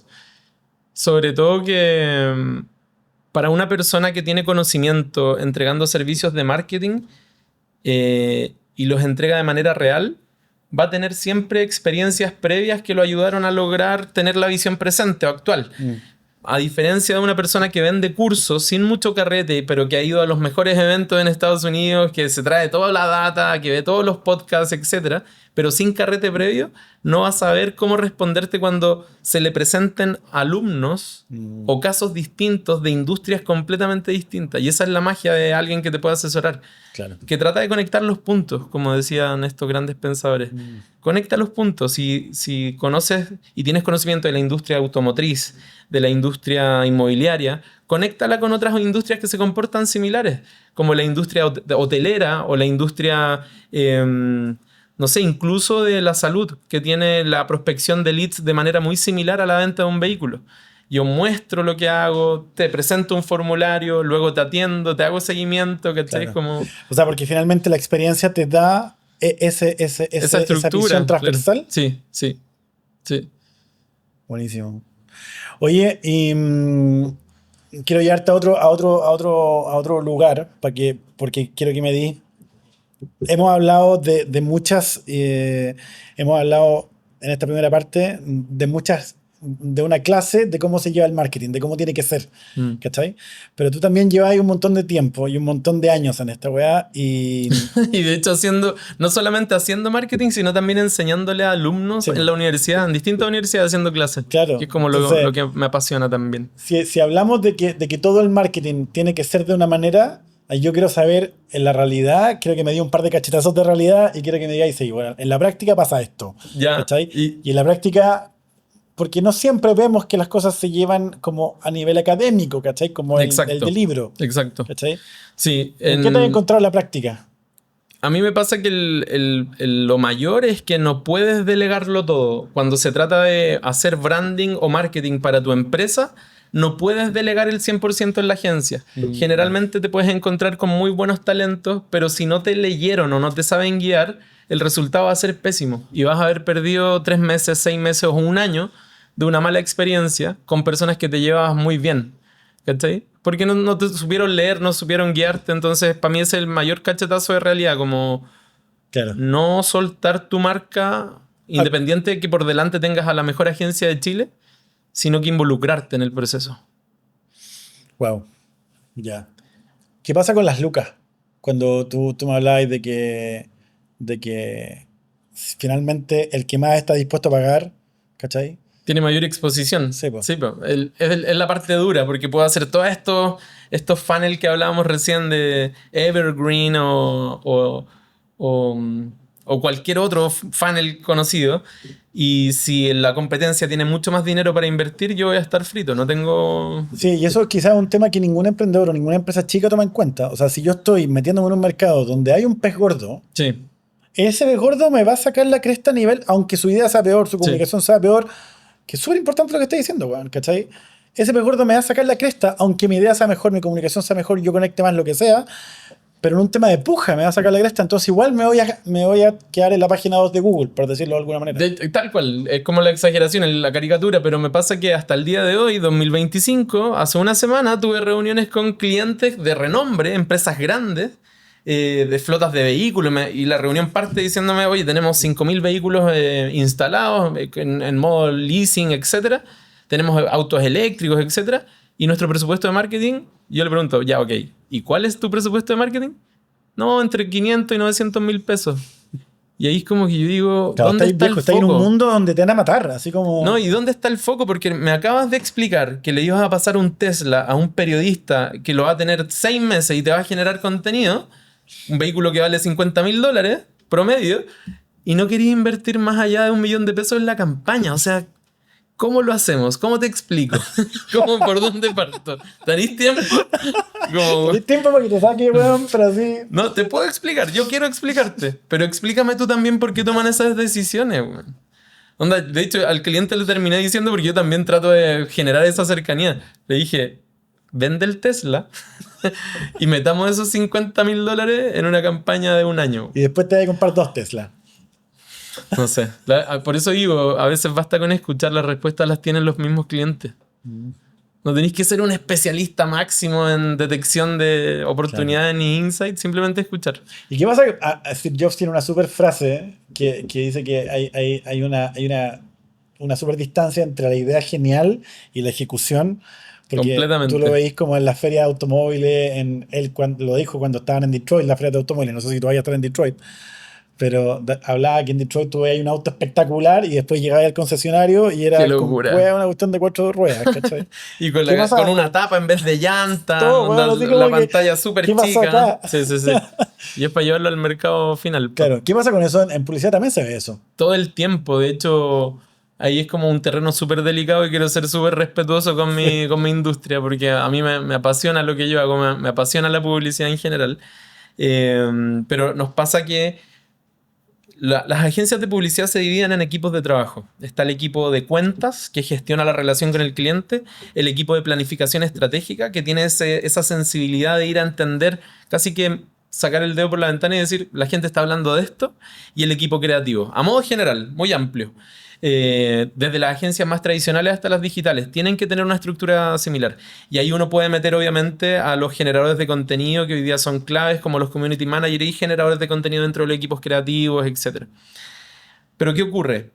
Sobre todo que para una persona que tiene conocimiento entregando servicios de marketing y los entrega de manera real, va a tener siempre experiencias previas que lo ayudaron a lograr tener la visión presente o actual. A diferencia de una persona que vende cursos sin mucho carrete, pero que ha ido a los mejores eventos en Estados Unidos, que se trae toda la data, que ve todos los podcasts, etcétera, pero sin carrete previo, no va a saber cómo responderte cuando se le presenten alumnos o casos distintos de industrias completamente distintas. Y esa es la magia de alguien que te puede asesorar. Claro. Que trata de conectar los puntos, como decían estos grandes pensadores. Conecta los puntos. Si conoces y tienes conocimiento de la industria automotriz, de la industria inmobiliaria, conéctala con otras industrias que se comportan similares, como la industria hotelera o la industria, no sé, incluso de la salud, que tiene la prospección de leads de manera muy similar a la venta de un vehículo. Yo muestro lo que hago, te presento un formulario, luego te atiendo, te hago seguimiento, ¿cachai? Claro. Como O sea, porque finalmente la experiencia te da esa esa estructura. visión transversal. Claro. Sí, sí, sí. Buenísimo. Oye, y quiero llevarte a otro lugar porque quiero que me di. Hemos hablado de muchas, hemos hablado en esta primera parte de una clase de cómo se lleva el marketing, de cómo tiene que ser, ¿cachai? Pero tú también llevas un montón de tiempo y un montón de años en esta weá y Y de hecho no solamente haciendo marketing, sino también enseñándole a alumnos Sí. en la universidad, en distintas universidades haciendo clases. Claro, Que es como entonces- lo que me apasiona también. si hablamos de que todo el marketing tiene que ser de una manera, yo quiero saber en la realidad, quiero que me dé un par de cachetazos de realidad y quiero que me digáis, sí, bueno, en la práctica pasa esto, Ya, ¿cachai? y- Y en la práctica, porque no siempre vemos que las cosas se llevan como a nivel académico, ¿cachai? Como el Exacto. de libro, Exacto. ¿cachai? Sí, ¿En qué te has encontrado en la práctica? a mí me pasa que lo mayor es que no puedes delegarlo todo. Cuando se trata de hacer branding o marketing para tu empresa, no puedes delegar el 100% en la agencia. Generalmente te puedes encontrar con muy buenos talentos, pero si no te leyeron o no te saben guiar, el resultado va a ser pésimo. Y vas a haber perdido 3 meses, 6 meses o un año de una mala experiencia con personas que te llevas muy bien. ¿Cachai? Porque no te supieron leer, no supieron guiarte. Entonces, para mí es el mayor cachetazo de realidad, como Claro. no soltar tu marca, independiente de que por delante tengas a la mejor agencia de Chile, sino que involucrarte en el proceso. Wow. Ya. ¿Qué pasa con las lucas? Cuando tú me hablabas de que finalmente el que más está dispuesto a pagar, ¿cachai? Tiene mayor exposición. Sí, po. Sí, po. Es la parte dura, porque puedo hacer todos estos funnels que hablábamos recién de Evergreen o, o cualquier otro funnel conocido. Y si la competencia tiene mucho más dinero para invertir, yo voy a estar frito. No tengo... Sí, y eso quizás es un tema que ningún emprendedor o ninguna empresa chica toma en cuenta. O sea, si yo estoy metiéndome en un mercado donde hay un pez gordo, Sí. ese pez gordo me va a sacar la cresta a nivel, aunque su idea sea peor, su comunicación sea peor, que es súper importante lo que estoy diciendo, weón, ¿cachai? Ese pez gordo me va a sacar la cresta, aunque mi idea sea mejor, mi comunicación sea mejor, yo conecte más, lo que sea, pero en un tema de puja me va a sacar la cresta, entonces igual me voy a quedar en la página 2 de Google, por decirlo de alguna manera. Tal cual, es como la exageración, la caricatura, pero me pasa que hasta el día de hoy, 2025, hace una semana tuve reuniones con clientes de renombre, empresas grandes, de flotas de vehículos, y la reunión parte diciéndome, oye, tenemos 5.000 vehículos instalados en modo leasing, etcétera, tenemos autos eléctricos, etcétera, y nuestro presupuesto de marketing, yo le pregunto, ya, ok, ¿y cuál es tu presupuesto de marketing? No, entre 500 y 900 mil pesos. Y ahí es como que yo digo, Claro, ¿dónde está el estáis en un foco? mundo donde te van a matar, así como... No, ¿y dónde está el foco? Porque me acabas de explicar que le ibas a pasar un Tesla a un periodista que lo va a tener 6 meses y te va a generar contenido, un vehículo que vale $50.000 promedio, y no querías invertir más allá de $1 millón en la campaña. O sea, ¿cómo lo hacemos? ¿Cómo te explico? ¿Por dónde parto? ¿Tenéis tiempo? Tenés tiempo para que te saque, weón, pero así... No, te puedo explicar. Yo quiero explicarte. Pero explícame tú también por qué toman esas decisiones, weón. Onda, de hecho, al cliente le terminé diciendo, porque yo también trato de generar esa cercanía. Le dije, vende el Tesla y metamos esos $50.000 en una campaña de un año. Y después te vas a comprar 2 Tesla. No sé. Por eso digo, a veces basta con escuchar, las respuestas las tienen los mismos clientes. No tenéis que ser un especialista máximo en detección de oportunidades ni insights, simplemente escuchar. ¿Y qué pasa? Steve Jobs tiene una super frase que dice que hay una super distancia entre la idea genial y la ejecución. Porque Completamente. tú lo veis como en las ferias de automóviles, lo dijo cuando estaban en Detroit, las ferias de automóviles, no sé si todavía están en Detroit, pero hablaba que en Detroit tú veías un auto espectacular y después llegabas al concesionario y era una cuestión de 4 ruedas, ¿cachai? Y con una tapa en vez de llanta, todo, bueno, la pantalla súper chica. Sí. Y es para llevarlo al mercado final. Claro, ¿qué pasa con eso? En publicidad también se ve eso. Todo el tiempo, de hecho, ahí es como un terreno súper delicado y quiero ser súper respetuoso con mi industria, porque a mí me apasiona lo que yo hago, me apasiona la publicidad en general. Pero nos pasa que las agencias de publicidad se dividen en equipos de trabajo. Está el equipo de cuentas, que gestiona la relación con el cliente, el equipo de planificación estratégica, que tiene esa sensibilidad de ir a entender, casi que sacar el dedo por la ventana y decir, la gente está hablando de esto, y el equipo creativo, a modo general, muy amplio. Desde las agencias más tradicionales hasta las digitales, tienen que tener una estructura similar. Y ahí uno puede meter obviamente a los generadores de contenido que hoy día son claves, como los community managers y generadores de contenido dentro de los equipos creativos, etc. Pero ¿qué ocurre?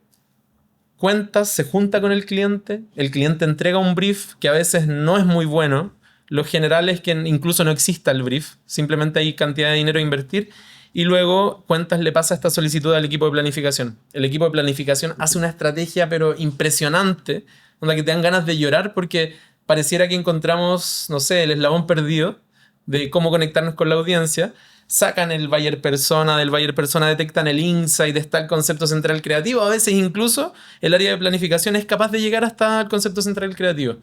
Cuentas, se junta con el cliente entrega un brief que a veces no es muy bueno. Lo general es que incluso no exista el brief, simplemente hay cantidad de dinero a invertir. Y luego Cuentas le pasa esta solicitud al equipo de planificación. El equipo de planificación hace una estrategia pero impresionante, donde que te dan ganas de llorar porque pareciera que encontramos, no sé, el eslabón perdido de cómo conectarnos con la audiencia. Sacan el buyer persona, del buyer persona detectan el insight, está el concepto central creativo. A veces incluso el área de planificación es capaz de llegar hasta el concepto central creativo.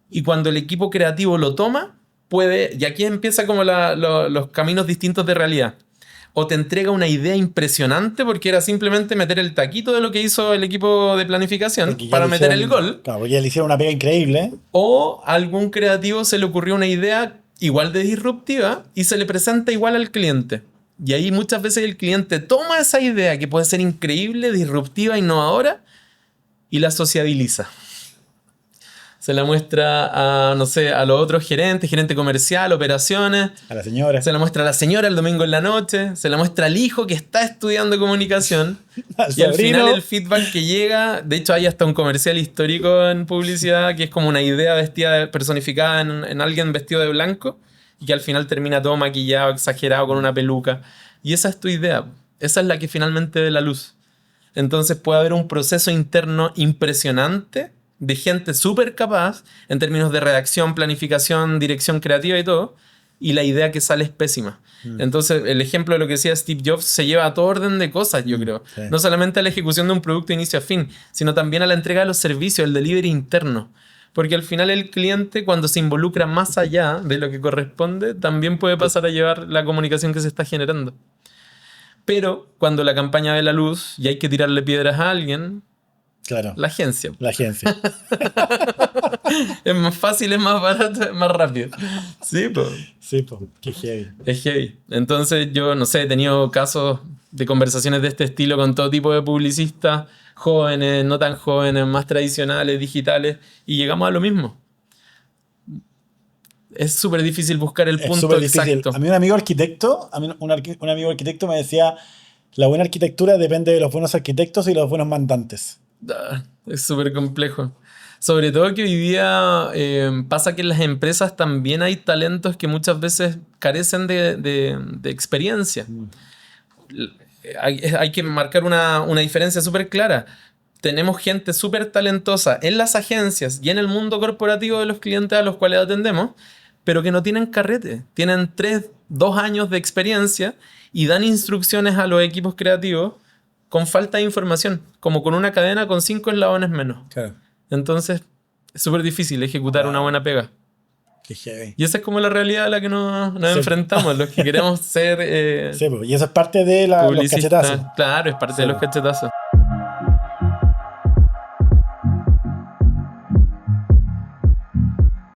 Y cuando el equipo creativo lo toma, puede, y aquí empieza como los caminos distintos de realidad. O te entrega una idea impresionante porque era simplemente meter el taquito de lo que hizo el equipo de planificación para meter el gol. Claro, porque ya le hicieron una pega increíble. O a algún creativo se le ocurrió una idea igual de disruptiva y se le presenta igual al cliente. Y ahí muchas veces el cliente toma esa idea que puede ser increíble, disruptiva, innovadora y la sociabiliza. Se la muestra a, no sé, a los otros gerentes, gerente comercial, operaciones. A la señora. Se la muestra a la señora el domingo en la noche. Se la muestra al hijo que está estudiando comunicación. Y al final el feedback que llega... De hecho hay hasta un comercial histórico en publicidad que es como una idea personificada en alguien vestido de blanco y que al final termina todo maquillado, exagerado, con una peluca. Y esa es tu idea. Esa es la que finalmente ve la luz. Entonces puede haber un proceso interno impresionante de gente súper capaz en términos de redacción, planificación, dirección creativa y todo, y la idea que sale es pésima. Entonces el ejemplo de lo que decía Steve Jobs se lleva a todo orden de cosas, yo creo. Sí. No solamente a la ejecución de un producto de inicio a fin, sino también a la entrega de los servicios, el delivery interno. Porque al final el cliente, cuando se involucra más allá de lo que corresponde, también puede pasar a llevar la comunicación que se está generando. Pero cuando la campaña ve la luz y hay que tirarle piedras a alguien, Claro. la agencia. La agencia. Es más fácil, es más barato, es más rápido. Sí, pues. Sí, pues, qué heavy. Es heavy. Entonces yo, no sé, he tenido casos de conversaciones de este estilo con todo tipo de publicistas, jóvenes, no tan jóvenes, más tradicionales, digitales, y llegamos a lo mismo. Es súper difícil buscar el Es punto súper difícil. exacto. A mí un amigo arquitecto, un amigo arquitecto me decía, la buena arquitectura depende de los buenos arquitectos y los buenos mandantes. Es súper complejo. Sobre todo que hoy día pasa que en las empresas también hay talentos que muchas veces carecen de experiencia. Hay que marcar una diferencia súper clara. Tenemos gente súper talentosa en las agencias y en el mundo corporativo de los clientes a los cuales atendemos, pero que no tienen carrete. Tienen 2 años de experiencia y dan instrucciones a los equipos creativos con falta de información, como con una cadena con 5 eslabones menos. Claro. Entonces, es súper difícil ejecutar una buena pega. Qué heavy. Y esa es como la realidad a la que nos Sí. enfrentamos, los que queremos ser Sí, pues, y eso es parte de los publicistas. cachetazos. Claro, es parte Sí. de los cachetazos.